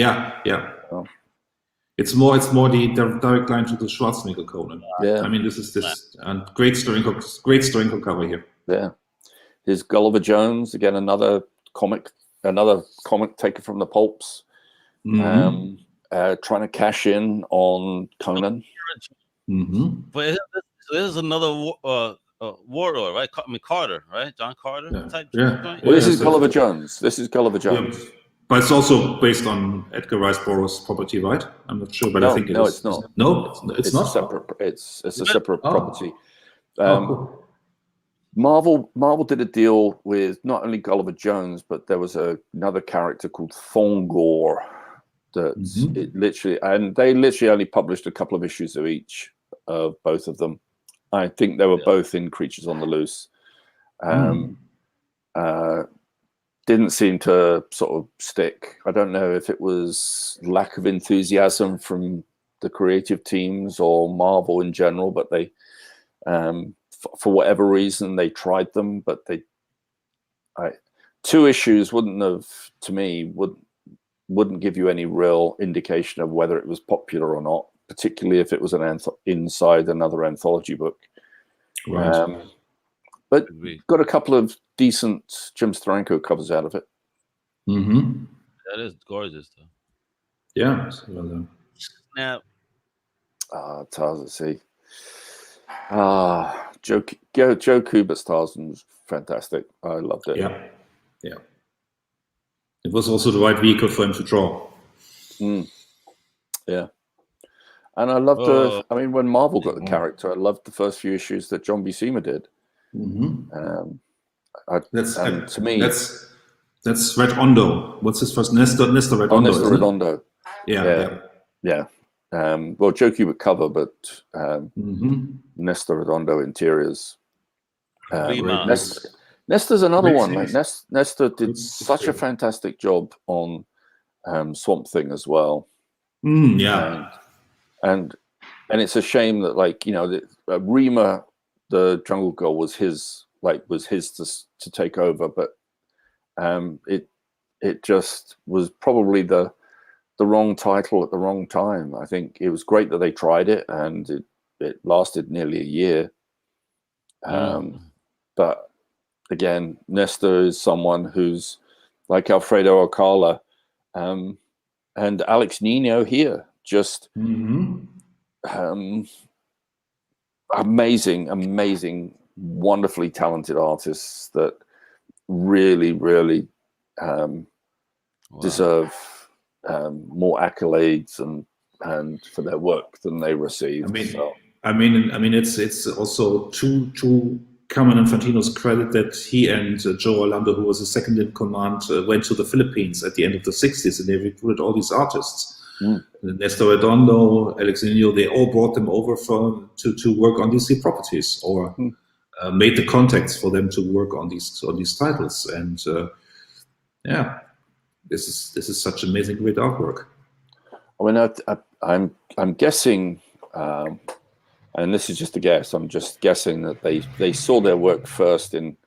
Speaker 2: Oh. It's more the direct line to the Schwarzenegger Conan.
Speaker 3: Yeah.
Speaker 2: I mean, this and great story cover here.
Speaker 3: Yeah. There's Gulliver Jones, again, another comic taken from the pulps. Trying to cash in on Conan.
Speaker 1: But this is another warlord, right? I mean, Carter, right? John Carter type.
Speaker 3: Well, this is Gulliver Jones. This is Gulliver Jones.
Speaker 2: Yeah. But it's also based on Edgar Rice Burroughs' property, right? I'm not sure, but I think it is.
Speaker 3: No, it's not.
Speaker 2: No, it's not.
Speaker 3: It's a separate property.
Speaker 2: Cool.
Speaker 3: Marvel did a deal with not only Gulliver Jones, but there was another character called Thongor. They literally only published a couple of issues of each of both of them. I think they were both in Creatures on the Loose. Didn't seem to sort of stick. I don't know if it was lack of enthusiasm from the creative teams or Marvel in general, but they, for whatever reason, they tried them, but two issues wouldn't give you any real indication of whether it was popular or not, particularly if it was inside another anthology book.
Speaker 2: Right.
Speaker 3: But got a couple of decent Jim Steranko covers out of it.
Speaker 1: That is gorgeous, though.
Speaker 2: Yeah.
Speaker 1: Snap.
Speaker 3: Tars at Sea. Joe Kubert's Tarzan was fantastic. I loved it.
Speaker 2: Yeah. It was also the right vehicle for him to draw.
Speaker 3: Yeah. And I loved when Marvel got the character, I loved the first few issues that John Buscema did. To me,
Speaker 2: that's Redondo. What's his first? Nestor Redondo.
Speaker 3: Nestor Redondo.
Speaker 2: Yeah.
Speaker 3: Well, Joe Kubert cover, but Nestor Redondo interiors. Nestor's another one. Like Nestor did such a fantastic job on Swamp Thing as well. And it's a shame that Rima, the Jungle Girl, was his to take over, but it just was probably the wrong title at the wrong time. I think it was great that they tried it, and it lasted nearly a year. But again, Nestor is someone who's like Alfredo Alcala and Alex Nino here, just amazing, wonderfully talented artists that really deserve more accolades and for their work than they receive.
Speaker 2: I mean, it's also to Carmen Infantino's credit that he and Joe Orlando, who was the second in command, went to the Philippines at the end of the 60s, and they recruited all these artists. Nestor Redondo, Alex Nino, they all brought them over to work on DC properties, or made the contacts for them to work on these titles. And this is such amazing, great artwork.
Speaker 3: I mean, I'm guessing, and this is just a guess. I'm just guessing that they saw their work first in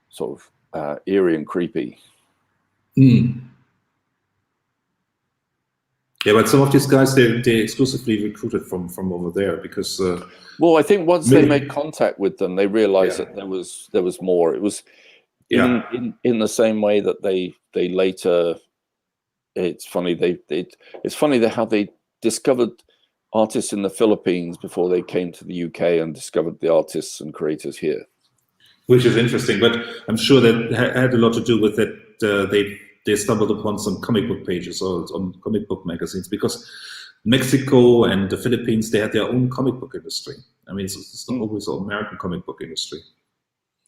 Speaker 3: sort of eerie and creepy.
Speaker 2: Yeah, but some of these guys they exclusively recruited from over there because.
Speaker 3: Well, I think once they made contact with them, they realized that there was more. It was in the same way that they later. It's funny it's funny how they discovered artists in the Philippines before they came to the UK and discovered the artists and creators here.
Speaker 2: Which is interesting, but I'm sure that had a lot to do with that. They stumbled upon some comic book pages or on comic book magazines because Mexico and the Philippines, they had their own comic book industry. I mean, it's not always an American comic book industry.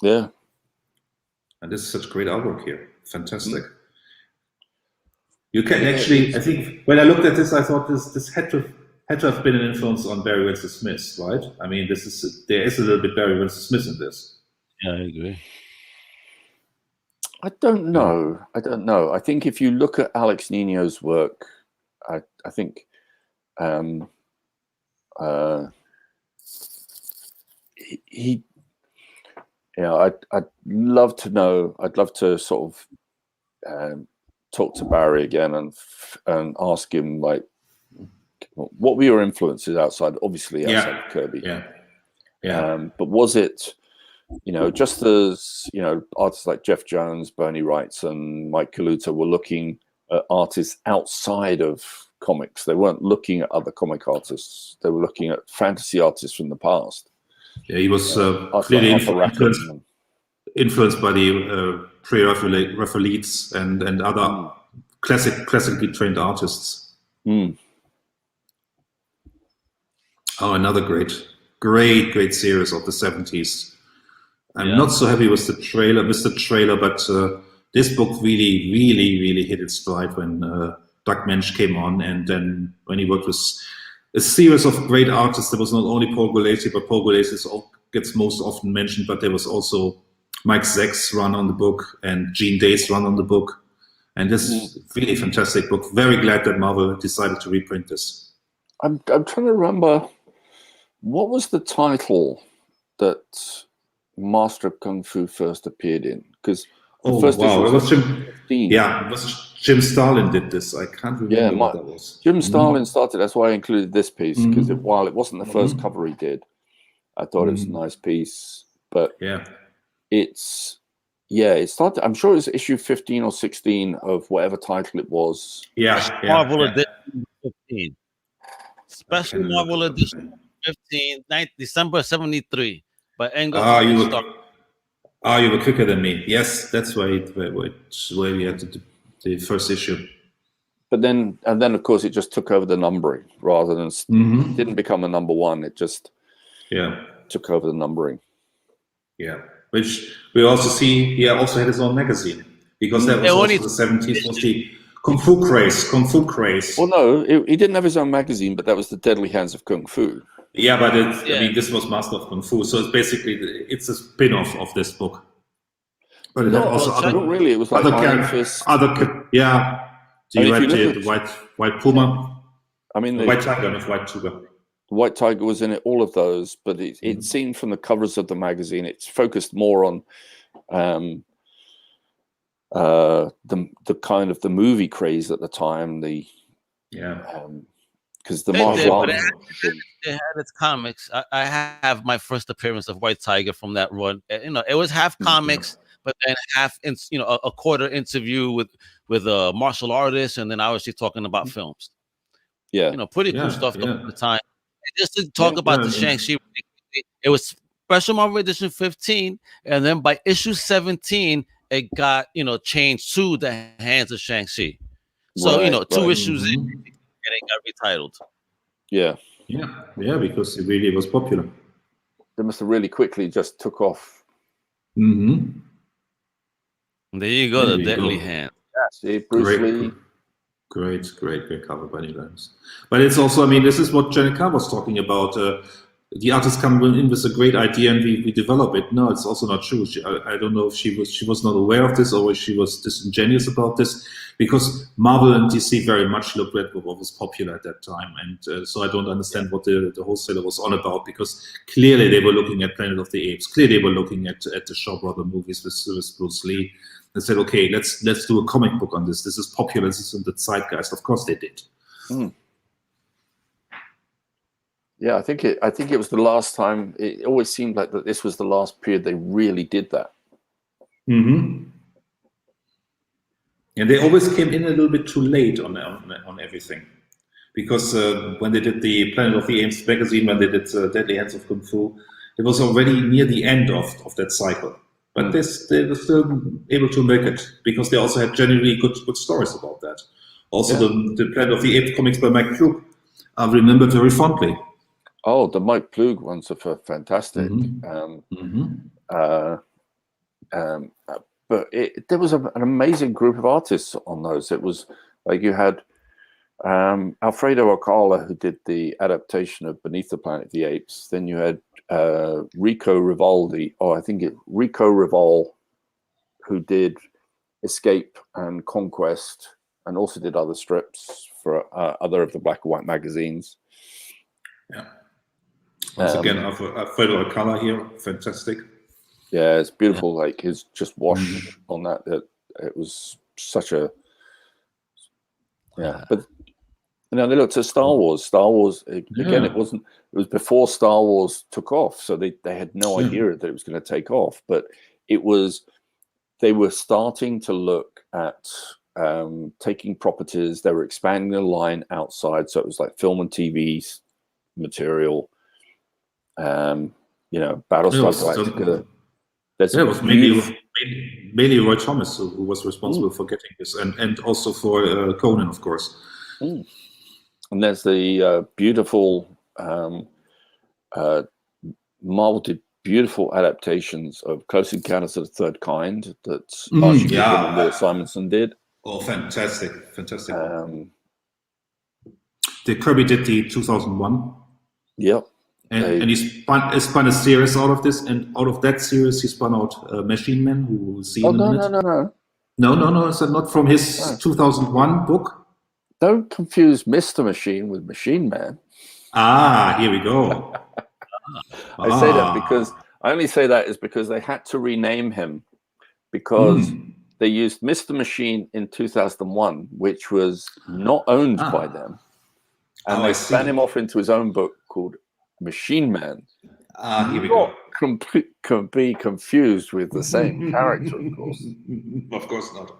Speaker 3: Yeah.
Speaker 2: And this is such great artwork here. Fantastic. You can actually, I think, when I looked at this, I thought this had to have been an influence on Barry Windsor Smith, right? I mean, there is a little bit Barry Windsor Smith in this.
Speaker 1: Yeah, I agree.
Speaker 3: I don't know. I think if you look at Alex Nino's work, I think he I'd love to know. I'd love to sort of talk to Barry again and ask him, like, what were your influences outside of Kirby? But was it, just as, artists like Jeff Jones, Bernie Wrights, and Mike Kaluta were looking at artists outside of comics. They weren't looking at other comic artists. They were looking at fantasy artists from the past.
Speaker 2: Yeah, he was clearly influenced by the pre-Raphaelites and other classically trained artists.
Speaker 3: Mm.
Speaker 2: Oh, another great series of the 70s. I'm not so happy with the trailer, but this book really hit its stride when Doug Mensch came on, and then when he worked with a series of great artists. There was not only Paul Gulacy, but Paul Gulacy gets most often mentioned, but there was also Mike Zeck's run on the book and Gene Day's run on the book. And this is a really fantastic book. Very glad that Marvel decided to reprint this.
Speaker 3: I'm trying to remember, what was the title that Master of Kung Fu first appeared in? Because the first issue was Jim.
Speaker 2: Yeah, it was Jim Starlin did this. I can't remember what that was.
Speaker 3: Jim Starlin started. That's why I included this piece, because while it wasn't the first cover he did, I thought it was a nice piece. But it started. I'm sure it was issue 15 or 16 of whatever title it was.
Speaker 1: Marvel Edition 15. Special Marvel Edition 15, December 73. By Engel.
Speaker 2: You were quicker than me. Yes, that's where we had the first issue.
Speaker 3: But then of course it just took over the numbering rather than it didn't become a number one. It just took over the numbering. Yeah,
Speaker 2: which we also see. He also had his own magazine because that was also the 70s. Was the Kung Fu craze.
Speaker 3: Well, no, he didn't have his own magazine, but that was the Deadly Hands of Kung Fu.
Speaker 2: Yeah, but I mean, this was Master of Kung Fu, so it's basically a spin-off of this book. But it had also
Speaker 3: not really. It was like
Speaker 2: Iron Fist. Do you read the White Puma?
Speaker 3: I mean,
Speaker 2: the White Tiger, not White Tiger.
Speaker 3: White Tiger was in it, all of those, but it seemed from the covers of the magazine, it's focused more on the kind of the movie craze at the time. Because the martial arts.
Speaker 1: It had its comics. I have my first appearance of White Tiger from that run. It was half comics, but then half, a quarter interview with a martial artist, and then obviously talking about films.
Speaker 3: Yeah,
Speaker 1: pretty cool stuff at the time. And just to talk about the Shang-Chi, it was Special Marvel Edition 15, and then by issue 17, it got changed to the Hands of Shang-Chi. So 2 issues in, and it got retitled.
Speaker 3: Yeah,
Speaker 2: because it really was popular.
Speaker 3: They must have really quickly just took off.
Speaker 1: There you go, the Deadly Hand.
Speaker 3: See, Bruce Lee.
Speaker 2: Great cover by Benny Lance. But it's also, I mean, this is what Jenna was talking about. the artists come in with a great idea and we develop it. No, it's also not true. I don't know if she was not aware of this or if she was disingenuous about this, because Marvel and DC very much looked at what was popular at that time, and so I don't understand what the wholesaler was on about, because clearly they were looking at Planet of the Apes, clearly they were looking at the Shaw Brother movies with Bruce Lee, and said, okay, let's do a comic book on this. This is popular. This is in the zeitgeist. Of course they did.
Speaker 3: Mm. Yeah, I think it was the last time. It always seemed like that this was the last period they really did that.
Speaker 2: Mm-hmm. And they always came in a little bit too late on everything, because when they did the Planet of the Apes magazine, when they did Deadly Hands of Kung Fu, it was already near the end of that cycle. But they were still able to make it, because they also had genuinely good stories about that. Also, the Planet of the Apes comics by Mike Plug are remembered very fondly.
Speaker 3: Oh, the Mike Plug ones are fantastic. But there was an amazing group of artists on those. It was like you had Alfredo Alcala, who did the adaptation of Beneath the Planet of the Apes. Then you had Rico Revol, who did Escape and Conquest, and also did other strips for other of the black and white magazines.
Speaker 2: Yeah. Once again, Alfredo Alcala here, fantastic.
Speaker 3: Yeah, it's beautiful. Like his just wash on that. It was such a But they looked at Star Wars. Star Wars again. It was before Star Wars took off, so they had no idea that it was going to take off. But they were starting to look at taking properties. They were expanding the line outside, so it was like film and TV material. Battlestar Galactica.
Speaker 2: It was mainly Roy Thomas who was responsible for getting this, and also for Conan, of course.
Speaker 3: And there's the beautiful Marvel did beautiful adaptations of Close Encounters of the Third Kind that Archie Goodwin and Will Simonson did.
Speaker 2: Oh, fantastic. The Kirby did the 2001.
Speaker 3: Yep.
Speaker 2: And he spun a series out of this, and out of that series he spun out Machine Man, who we'll see in a minute. No, it's not from his 2001 book.
Speaker 3: Don't confuse Mr. Machine with Machine Man.
Speaker 2: Here we go.
Speaker 3: I say that because I only say that is because they had to rename him, because they used Mr. Machine in 2001, which was not owned by them, and they spun him off into his own book called Machine Man.
Speaker 2: Here we go.
Speaker 3: Can be confused with the same character, of course.
Speaker 2: Of course not.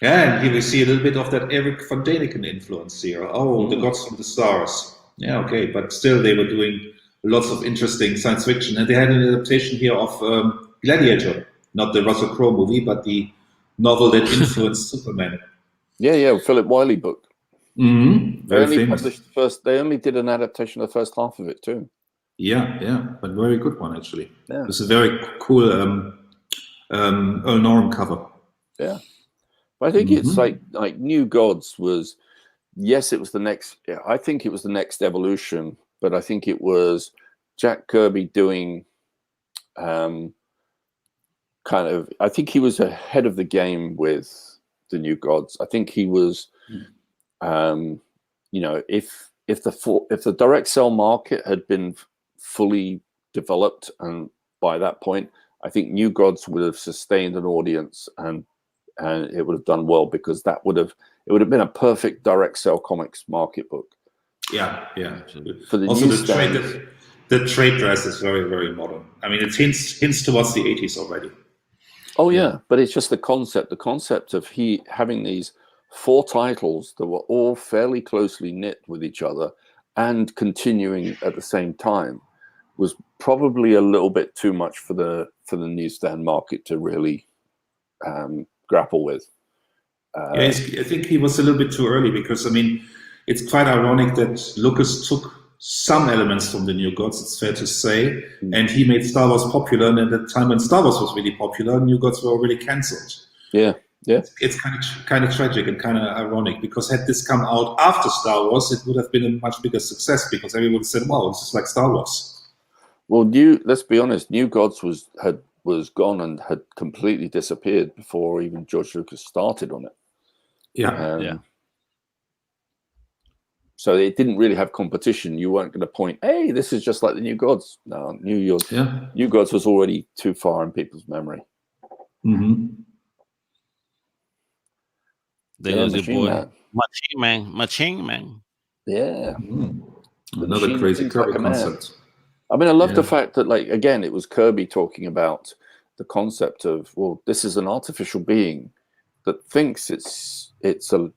Speaker 2: Yeah, and here we see a little bit of that Eric von Däniken influence here. The Gods from the Stars. Yeah, okay, but still they were doing lots of interesting science fiction, and they had an adaptation here of Gladiator, not the Russell Crowe movie, but the novel that influenced Superman.
Speaker 3: Yeah, Philip Wiley book.
Speaker 2: Very famous.
Speaker 3: They only did an adaptation of the first half of it too.
Speaker 2: Yeah, but very good one actually.
Speaker 3: Yeah.
Speaker 2: It's a very cool Earl Norton cover.
Speaker 3: Yeah, but I think it's like New Gods was. Yes, it was the next. Yeah, I think it was the next evolution, but I think it was Jack Kirby doing I think he was ahead of the game with the New Gods. I think he was. If the direct sell market had been fully developed, and by that point, I think New Gods would have sustained an audience, and it would have done well, because it would have been a perfect direct sell comics market book.
Speaker 2: Yeah.
Speaker 3: For the
Speaker 2: also, the trade dress is very, very modern. I mean, it hints towards the 80s already.
Speaker 3: Oh yeah, but it's just the concept of having these 4 titles that were all fairly closely knit with each other and continuing at the same time was probably a little bit too much for the newsstand market to really grapple with.
Speaker 2: I think he was a little bit too early, because I mean, it's quite ironic that Lucas took some elements from the New Gods, it's fair to say, and he made Star Wars popular, and at the time when Star Wars was really popular, New Gods were already cancelled.
Speaker 3: Yeah. Yeah.
Speaker 2: It's kind of tragic and kind of ironic, because had this come out after Star Wars, it would have been a much bigger success, because everyone said, "Wow, this is like Star Wars."
Speaker 3: Well, let's be honest, New Gods was gone and had completely disappeared before even George Lucas started on it.
Speaker 2: Yeah.
Speaker 3: So it didn't really have competition. You weren't going to point, "Hey, this is just like the New Gods." No, New Gods was already too far in people's memory.
Speaker 2: Mm-hmm.
Speaker 1: There's your boy,
Speaker 3: Man.
Speaker 1: Machine Man.
Speaker 3: Yeah.
Speaker 2: Another crazy Kirby concept.
Speaker 3: I mean, I love the fact that, like, again, it was Kirby talking about the concept of, well, this is an artificial being that thinks it's a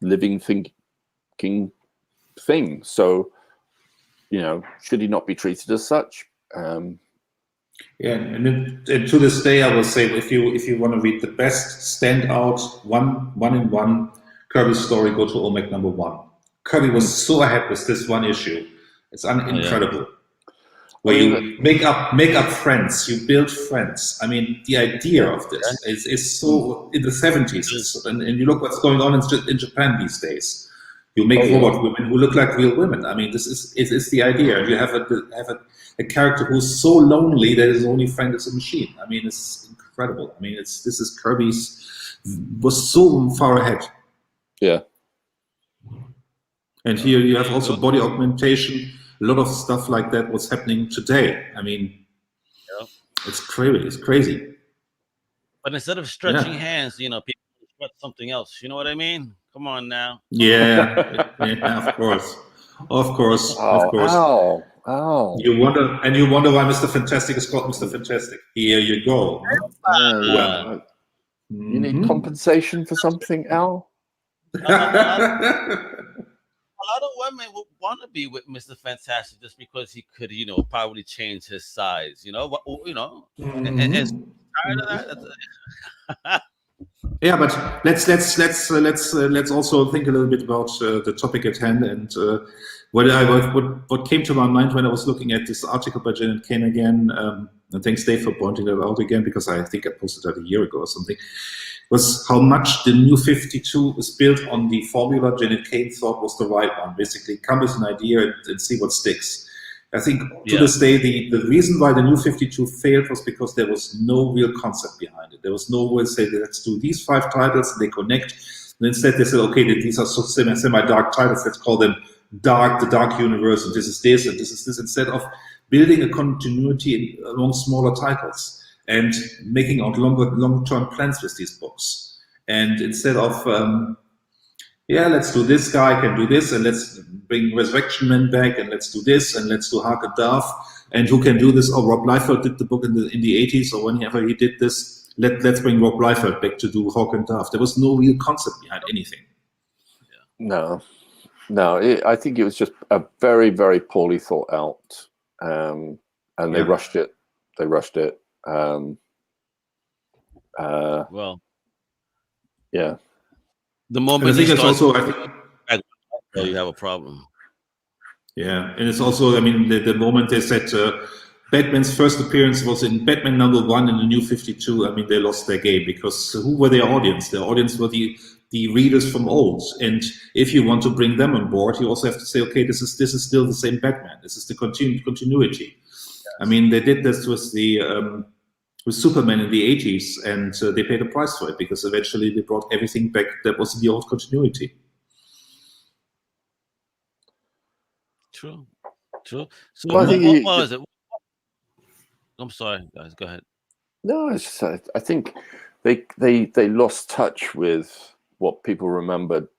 Speaker 3: living thinking thing. So, should he not be treated as such?
Speaker 2: Yeah, and to this day, I will say, if you want to read the best standout one-in-one Kirby story, go to Olmec #1. Kirby was so ahead with this one issue. It's incredible. Where you make up friends, you build friends. I mean, the idea of this is so in the 70s, and you look what's going on in Japan these days. You make robot women who look like real women. I mean, this is the idea. You have a character who's so lonely that his only friend is a machine. I mean, it's incredible. I mean, this is was so far ahead.
Speaker 3: Yeah.
Speaker 2: And here you have also body augmentation. A lot of stuff like that was happening today. I mean, it's crazy. It's crazy.
Speaker 1: But instead of stretching hands, people stretch something else. You know what I mean? Come on now.
Speaker 2: Yeah, of course.
Speaker 3: Ow.
Speaker 2: You wonder why Mr. Fantastic is called Mr. Fantastic. Here you go.
Speaker 3: You need compensation for something, Al?
Speaker 1: A lot of women would want to be with Mr. Fantastic just because he could, probably change his size. And tired of that.
Speaker 2: Yeah, but let's also think a little bit about the topic at hand, and what came to my mind when I was looking at this article by Jenna Kane again. And thanks, Dave, for pointing that out again, because I think I posted that a year ago or something. Was how much the New 52 was built on the formula Janet Kane thought was the right one. Basically, come with an idea and see what sticks. I think to this day, the reason why the New 52 failed was because there was no real concept behind it. There was no way to say, let's do these 5 titles, and they connect. And instead, they said, okay, these are so semi-dark titles, let's call them the Dark Universe, and this is this, and this is this, instead of building a continuity among smaller titles and making out long-term plans with these books. And instead of, let's do this guy can do this, and let's bring Resurrection Man back, and let's do this, and let's do Hark and Duff, and who can do this? Oh, Rob Liefeld did the book in the 80s, or whenever he did this, let's bring Rob Liefeld back to do Hawk and Duff. There was no real concept behind anything.
Speaker 3: No, I think it was just a very, very poorly thought out, and they rushed it.
Speaker 1: The moment
Speaker 2: I think it's also,
Speaker 1: you have a problem.
Speaker 2: Yeah, and it's also, I mean, the moment they said Batman's first appearance was in Batman #1 in the New 52, I mean, they lost their game, because who were their audience? Their audience were the readers from old, and if you want to bring them on board, you also have to say, okay, this is still the same Batman. This is the continuity. Yes. I mean, they did this with with Superman in the 80s, and they paid a price for it, because eventually they brought everything back that was in the old continuity.
Speaker 1: True. So what was it? I'm sorry, guys. Go ahead.
Speaker 3: No, it's just, I think they lost touch with what people remembered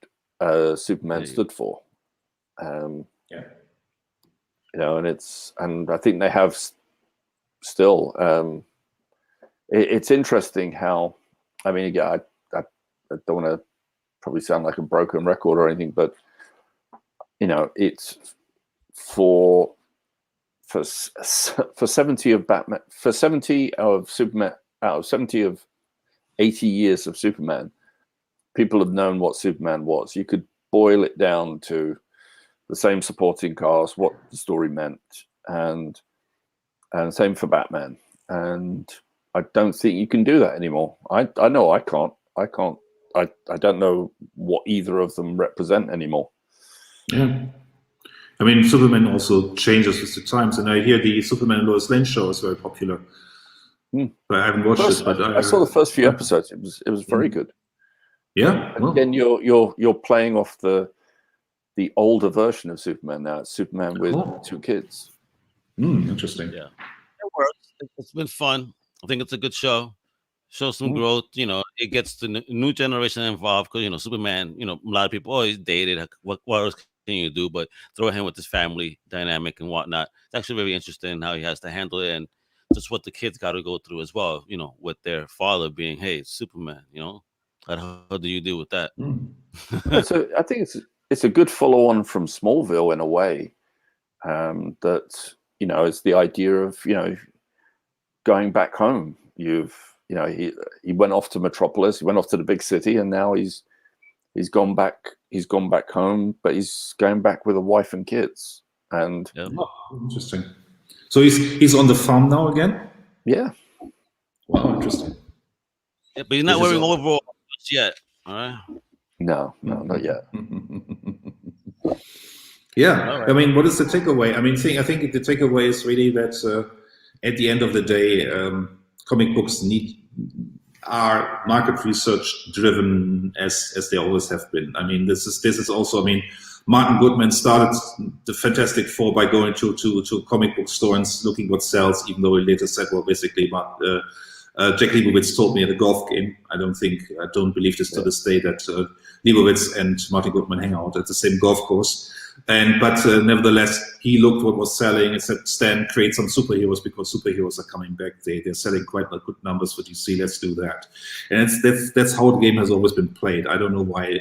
Speaker 3: Superman stood for. And I think they have still. It's interesting how, I mean, again, I don't want to probably sound like a broken record or anything, but it's for 70 of Batman, for 70 of Superman, out of 70 of 80 years of Superman, people have known what Superman was. You could boil it down to the same supporting cast, what the story meant, and same for Batman. And I don't think you can do that anymore. I know I can't. I don't know what either of them represent anymore.
Speaker 2: Yeah. I mean, Superman also changes with the times, and I hear the Superman and Lois Lane show is very popular. But I haven't watched it, but
Speaker 3: I saw the first few episodes. It was very good.
Speaker 2: Yeah.
Speaker 3: And again, you're playing off the older version of Superman now. It's Superman with two kids.
Speaker 2: Interesting.
Speaker 1: Yeah, it works. It's been fun. I think it's a good show. Shows some growth. You know, it gets the new generation involved because, you know, Superman. You know, a lot of people, oh, he's dated. What else can you do? But throw him with his family dynamic and whatnot. It's actually very interesting how he has to handle it, and just what the kids got to go through as well. You know, with their father being, hey, it's Superman. You know, how do you deal with that?
Speaker 3: So I think it's a good follow-on from Smallville in a way. That, you know, it's the idea of, you know, going back home. He went off to Metropolis, he went off to the big city, and now he's gone back home, but he's going back with a wife and kids. And
Speaker 2: interesting. So he's on the farm now again?
Speaker 3: Yeah.
Speaker 2: Wow, interesting.
Speaker 1: Yeah, but he's not wearing overalls yet. All right.
Speaker 3: No, not yet.
Speaker 2: Yeah, right. I mean, what is the takeaway? I mean, I think the takeaway is really that at the end of the day, comic books are market research driven as they always have been. I mean, this is also. I mean, Martin Goodman started the Fantastic Four by going to a comic book store and looking what sells. Even though he later said, well, basically, Jack Leibowitz told me at a golf game. I don't believe this to this day that Leibowitz and Martin Goodman hang out at the same golf course. But nevertheless, he looked what was selling and said, Stan, create some superheroes because superheroes are coming back. They're selling quite good numbers for DC. Let's do that. And that's how the game has always been played. I don't know why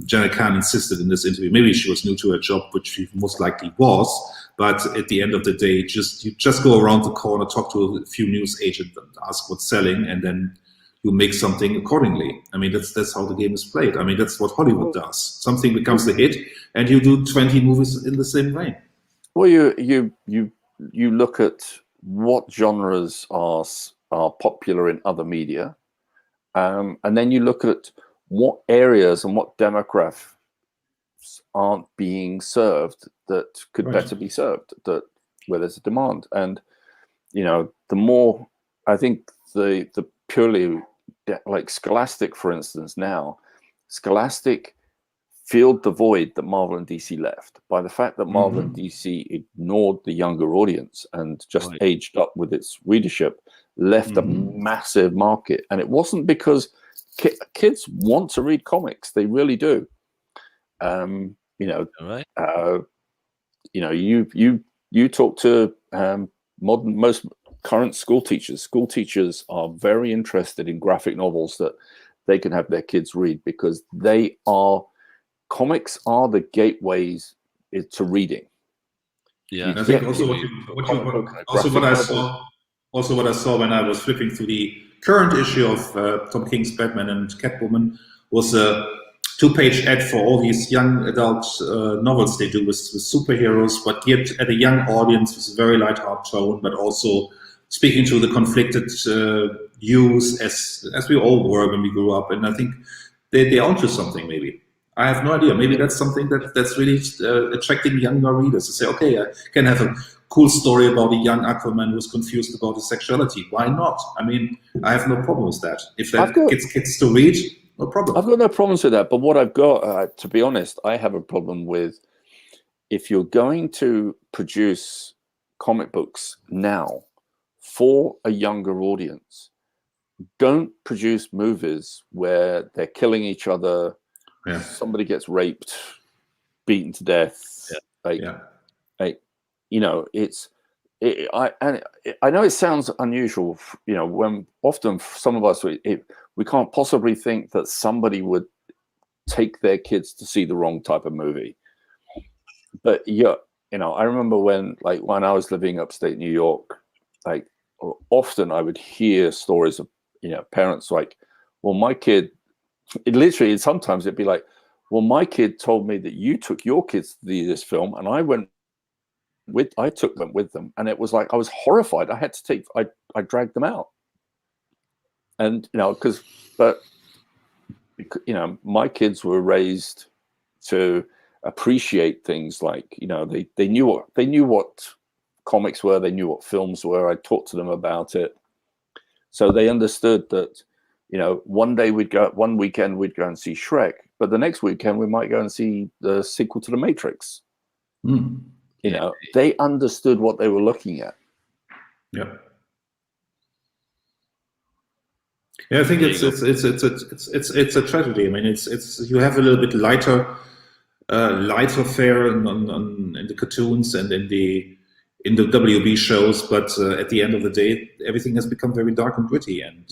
Speaker 2: Jenna Khan insisted in this interview. Maybe she was new to her job, which she most likely was. But at the end of the day, you just go around the corner, talk to a few news agents and ask what's selling, and then you make something accordingly. I mean, that's how the game is played. I mean, that's what Hollywood does. Something becomes a hit, and you do 20 movies in the same vein.
Speaker 3: Well, you look at what genres are popular in other media, and then you look at what areas and what demographics aren't being served that could better be served, where there's a demand. And, you know, the more, I think the purely, like Scholastic, for instance, now, Scholastic filled the void that Marvel and DC left by the fact that Marvel and DC ignored the younger audience and just aged up with its readership, left a massive market. And it wasn't because kids want to read comics. They really do. You talk to most current school teachers. School teachers are very interested in graphic novels that they can have their kids read because comics are the gateways to reading.
Speaker 1: Yeah,
Speaker 2: I think also what I saw when I was flipping through the current issue of Tom King's Batman and Catwoman was a 2-page ad for all these young adult novels they do with superheroes, but geared at a young audience with a very light-hearted tone, but also speaking to the conflicted youth as we all were when we grew up. And I think they're onto something, maybe. I have no idea. Maybe that's something that's really attracting younger readers to say, okay, I can have a cool story about a young Aquaman who's confused about his sexuality. Why not? I mean, I have no problem with that. If that gets kids to read, no problem.
Speaker 3: I've got no problems with that. But what I've got, to be honest, I have a problem with if you're going to produce comic books now for a younger audience, don't produce movies where they're killing each other.
Speaker 2: Yeah.
Speaker 3: Somebody gets raped, beaten to death. You know, I know it sounds unusual. You know, when often some of us we can't possibly think that somebody would take their kids to see the wrong type of movie. But yeah, you know, I remember when I was living upstate New York, like often I would hear stories of, you know, parents like, well, my kid. Sometimes it'd be like, well, my kid told me that you took your kids to see this film, and I took them with them, and it was like I was horrified. I dragged them out. And but my kids were raised to appreciate things like, they knew what comics were, they knew what films were. I talked to them about it, so they understood that one weekend we'd go and see Shrek, but the next weekend we might go and see the sequel to The Matrix. They understood what they were looking at.
Speaker 2: Yeah. Yeah, I think it's a tragedy. I mean, it's you have a little bit lighter fare in the cartoons and in the WB shows, but at the end of the day, everything has become very dark and gritty, and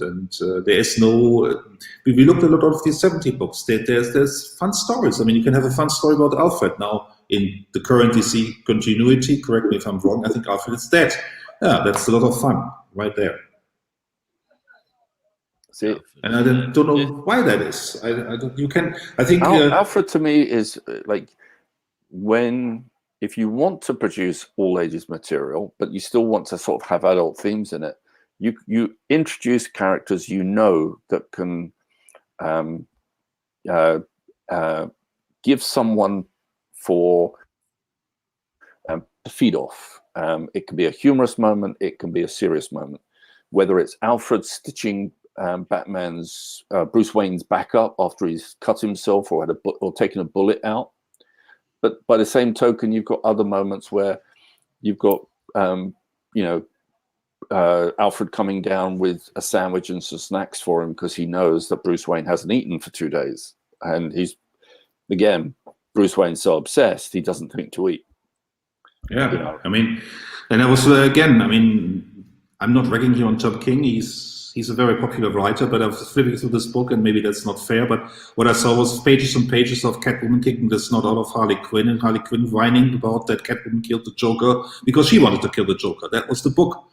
Speaker 2: there is no. We looked at a lot of these 70 books. There's fun stories. I mean, you can have a fun story about Alfred now in the current DC continuity. Correct me if I'm wrong. I think Alfred is dead. Yeah, that's a lot of fun right there.
Speaker 3: See,
Speaker 2: and I don't know why that is. I think
Speaker 3: Alfred to me is like if you want to produce all ages material, but you still want to sort of have adult themes in it, you introduce characters that can give someone to feed off. It can be a humorous moment, it can be a serious moment, whether it's Alfred stitching Batman's Bruce Wayne's back up after he's cut himself or taken a bullet out. But by the same token, you've got other moments where you've got Alfred coming down with a sandwich and some snacks for him because he knows that Bruce Wayne hasn't eaten for 2 days, and Bruce Wayne's so obsessed he doesn't think to eat.
Speaker 2: Yeah, I mean, and I was I'm not ragging here on Tom King. He's a very popular writer, but I was flipping through this book, and maybe that's not fair, but what I saw was pages and pages of Catwoman kicking the snot out of Harley Quinn, and Harley Quinn whining about that Catwoman killed the Joker because she wanted to kill the Joker. That was the book.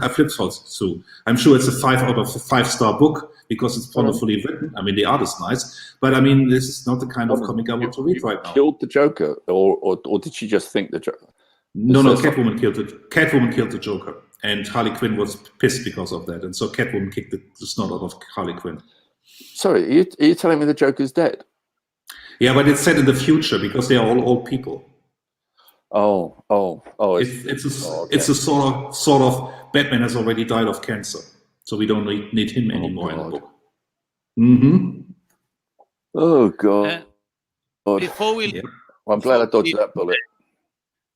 Speaker 2: I flipped through. I'm sure it's a 5 out of 5-star book because it's wonderfully written. I mean, the art is nice, but I mean, this is not the kind of comic I want to read right now.
Speaker 3: Killed the Joker, or did she just think the Joker?
Speaker 2: No, Catwoman killed the Joker. And Harley Quinn was pissed because of that. And so Catwoman kicked the snot out of Harley Quinn.
Speaker 3: Sorry, are you telling me the Joker's dead?
Speaker 2: Yeah, but it's set in the future because they are all old people. It's a sort of Batman has already died of cancer. So we don't need him anymore in the book. Mm-hmm.
Speaker 3: Oh, God.
Speaker 1: Before we
Speaker 3: I'm glad I dodged that bullet.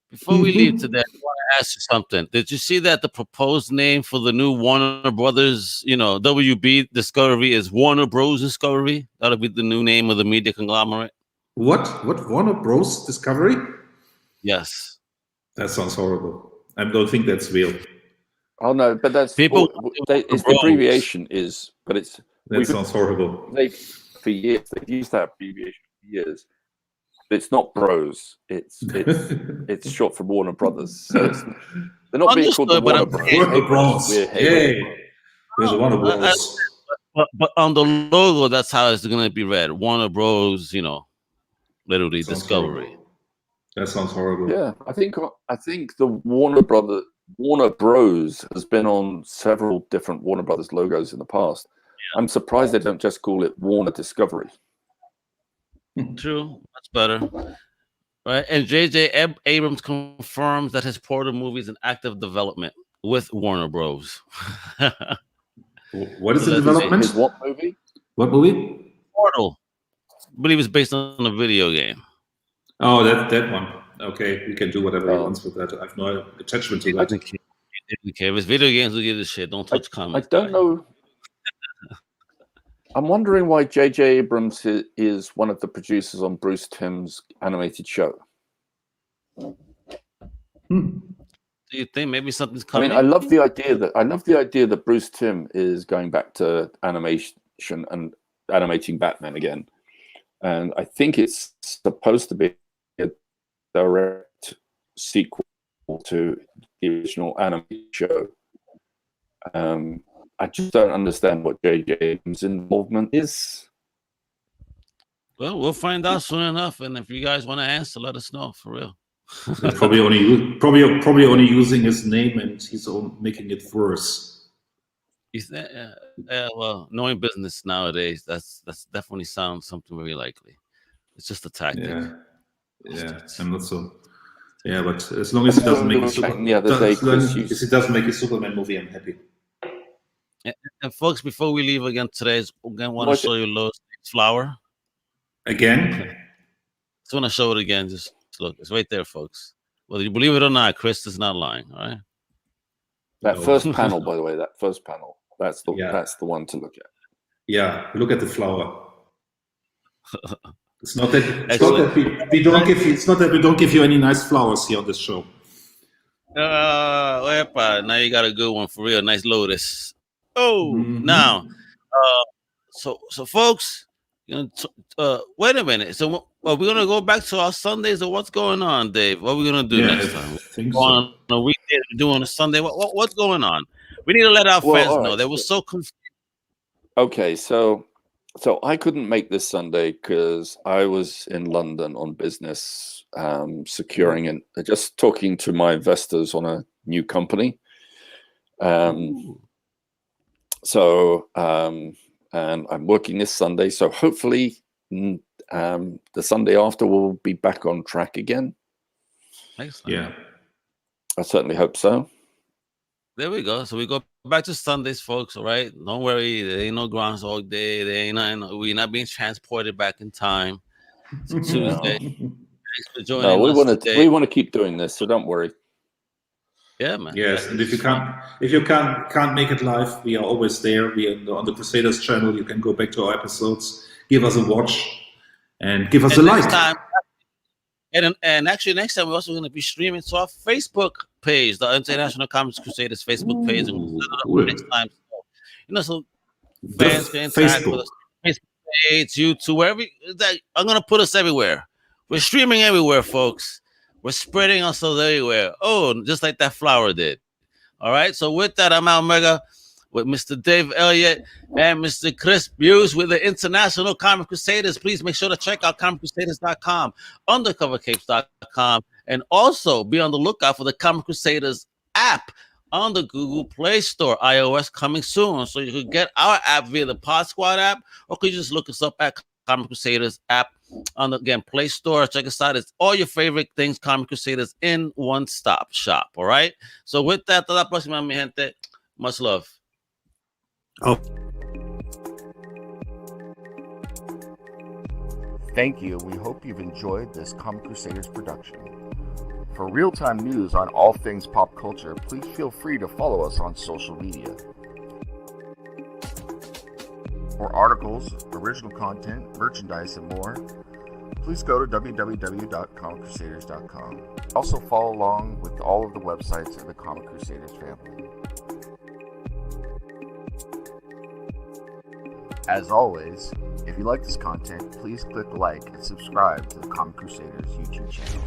Speaker 1: Before we leave today, I want to ask you something. Did you see that the proposed name for the new Warner Brothers, WB Discovery is Warner Bros. Discovery? That'll be the new name of the media conglomerate.
Speaker 2: What? Warner Bros. Discovery?
Speaker 1: Yes.
Speaker 2: That sounds horrible. I don't think that's real.
Speaker 3: Oh, no, but that's...
Speaker 1: People...
Speaker 3: It's the abbreviation is, but it's...
Speaker 2: That sounds horrible.
Speaker 3: For years, they've used that abbreviation for years. It's not Bros. It's short for Warner Brothers. So they're not being called the Warner Bros.
Speaker 2: Warner Bros. Yay! There's a Warner Bros.
Speaker 1: But on the logo, that's how it's going to be read. Warner Bros. Literally Discovery.
Speaker 2: Horrible. That sounds horrible.
Speaker 3: Yeah, I think the Warner Bros. Has been on several different Warner Brothers logos in the past. Yeah. I'm surprised they don't just call it Warner Discovery.
Speaker 1: True, that's better, right? And J.J. Abrams confirms that his Portal movie is in active development with Warner Bros.
Speaker 2: What is in development?
Speaker 3: What movie?
Speaker 2: What movie?
Speaker 1: Portal. I believe it's based on a video game.
Speaker 2: Oh, that one. Okay, we can do whatever he wants with that. I have no attachment to that.
Speaker 1: I don't care. If it's video games, we give a shit. Don't touch comics.
Speaker 3: I don't know. I'm wondering why J.J. Abrams is one of the producers on Bruce Timm's animated show.
Speaker 1: Do you think maybe something's coming?
Speaker 3: I mean, I love the idea that Bruce Timm is going back to animation and animating Batman again, and I think it's supposed to be a direct sequel to the original animated show. I just don't understand what J.J. Abrams' involvement is.
Speaker 1: Well, we'll find out soon enough, and if you guys want to answer, let us know for real.
Speaker 2: probably only using his name, and he's making it worse.
Speaker 1: You said, well, knowing business nowadays, that's definitely sounds something very likely. It's just a tactic.
Speaker 2: Yeah, I'm not so. Yeah, but as long as it doesn't make
Speaker 3: The other day, Chris,
Speaker 2: as it doesn't make a Superman movie, I'm happy.
Speaker 1: And folks, before we leave again today, I want to show you Lois flower.
Speaker 2: Again?
Speaker 1: Just want to show it again. Just look, it's right there, folks. Whether you believe it or not, Chris is not lying. All right.
Speaker 3: That first panel, by the way, that's the one to look at.
Speaker 2: Yeah, look at the flower. It's not that we don't give you. It's not that we don't give you any nice flowers here on this show.
Speaker 1: Now you got a good one for real. Nice lotus. Oh, now, so folks, wait a minute. So are we gonna go back to our Sundays, or what's going on, Dave? What are we gonna do next time? On a weekday, doing a Sunday. What's going on? We need to let our fans know. They were so confused.
Speaker 3: Okay, so I couldn't make this Sunday because I was in London on business, securing and just talking to my investors on a new company. And I'm working this Sunday, so hopefully the Sunday after we'll be back on track again.
Speaker 1: Excellent.
Speaker 3: Yeah, I certainly hope so.
Speaker 1: There we go. So we go back to Sundays, folks. All right, don't worry. There ain't no Groundhog Day. There ain't nothing. We're not being transported back in time. It's Tuesday. Thanks for joining us today.
Speaker 3: We want to keep doing this, so don't worry.
Speaker 1: Yeah, man.
Speaker 2: Yes, and if you can't make it live, we are always there. We are on the Crusaders channel. You can go back to our episodes, give us a watch, and give us a like.
Speaker 1: And actually, next time we're also going to be streaming to our Facebook page, the International Comics Crusaders Facebook page. And we'll next time, so fans can interact with us. Facebook page, YouTube, wherever. I'm going to put us everywhere. We're streaming everywhere, folks. We're spreading ourselves everywhere. Oh, just like that flower did. All right. So with that, I'm Al Mega with Mr. Dave Elliott and Mr. Chris Buse with the International Comic Crusaders. Please make sure to check out comiccrusaders.com, undercovercapes.com, and also be on the lookout for the Comic Crusaders app on the Google Play Store. iOS coming soon. So you can get our app via the Pod Squad app, or could you just look us up at Comic Crusaders app on the Play Store. Check us out. It's all your favorite things, Comic Crusaders, in one stop shop. All right. So with that, hasta la próxima, mi gente. Much love.
Speaker 2: Oh.
Speaker 4: Thank you. We hope you've enjoyed this Comic Crusaders production. For real-time news on all things pop culture, please feel free to follow us on social media. For articles, original content, merchandise, and more, please go to www.comiccrusaders.com. Also follow along with all of the websites of the Comic Crusaders family. As always, if you like this content, please click like and subscribe to the Comic Crusaders YouTube channel.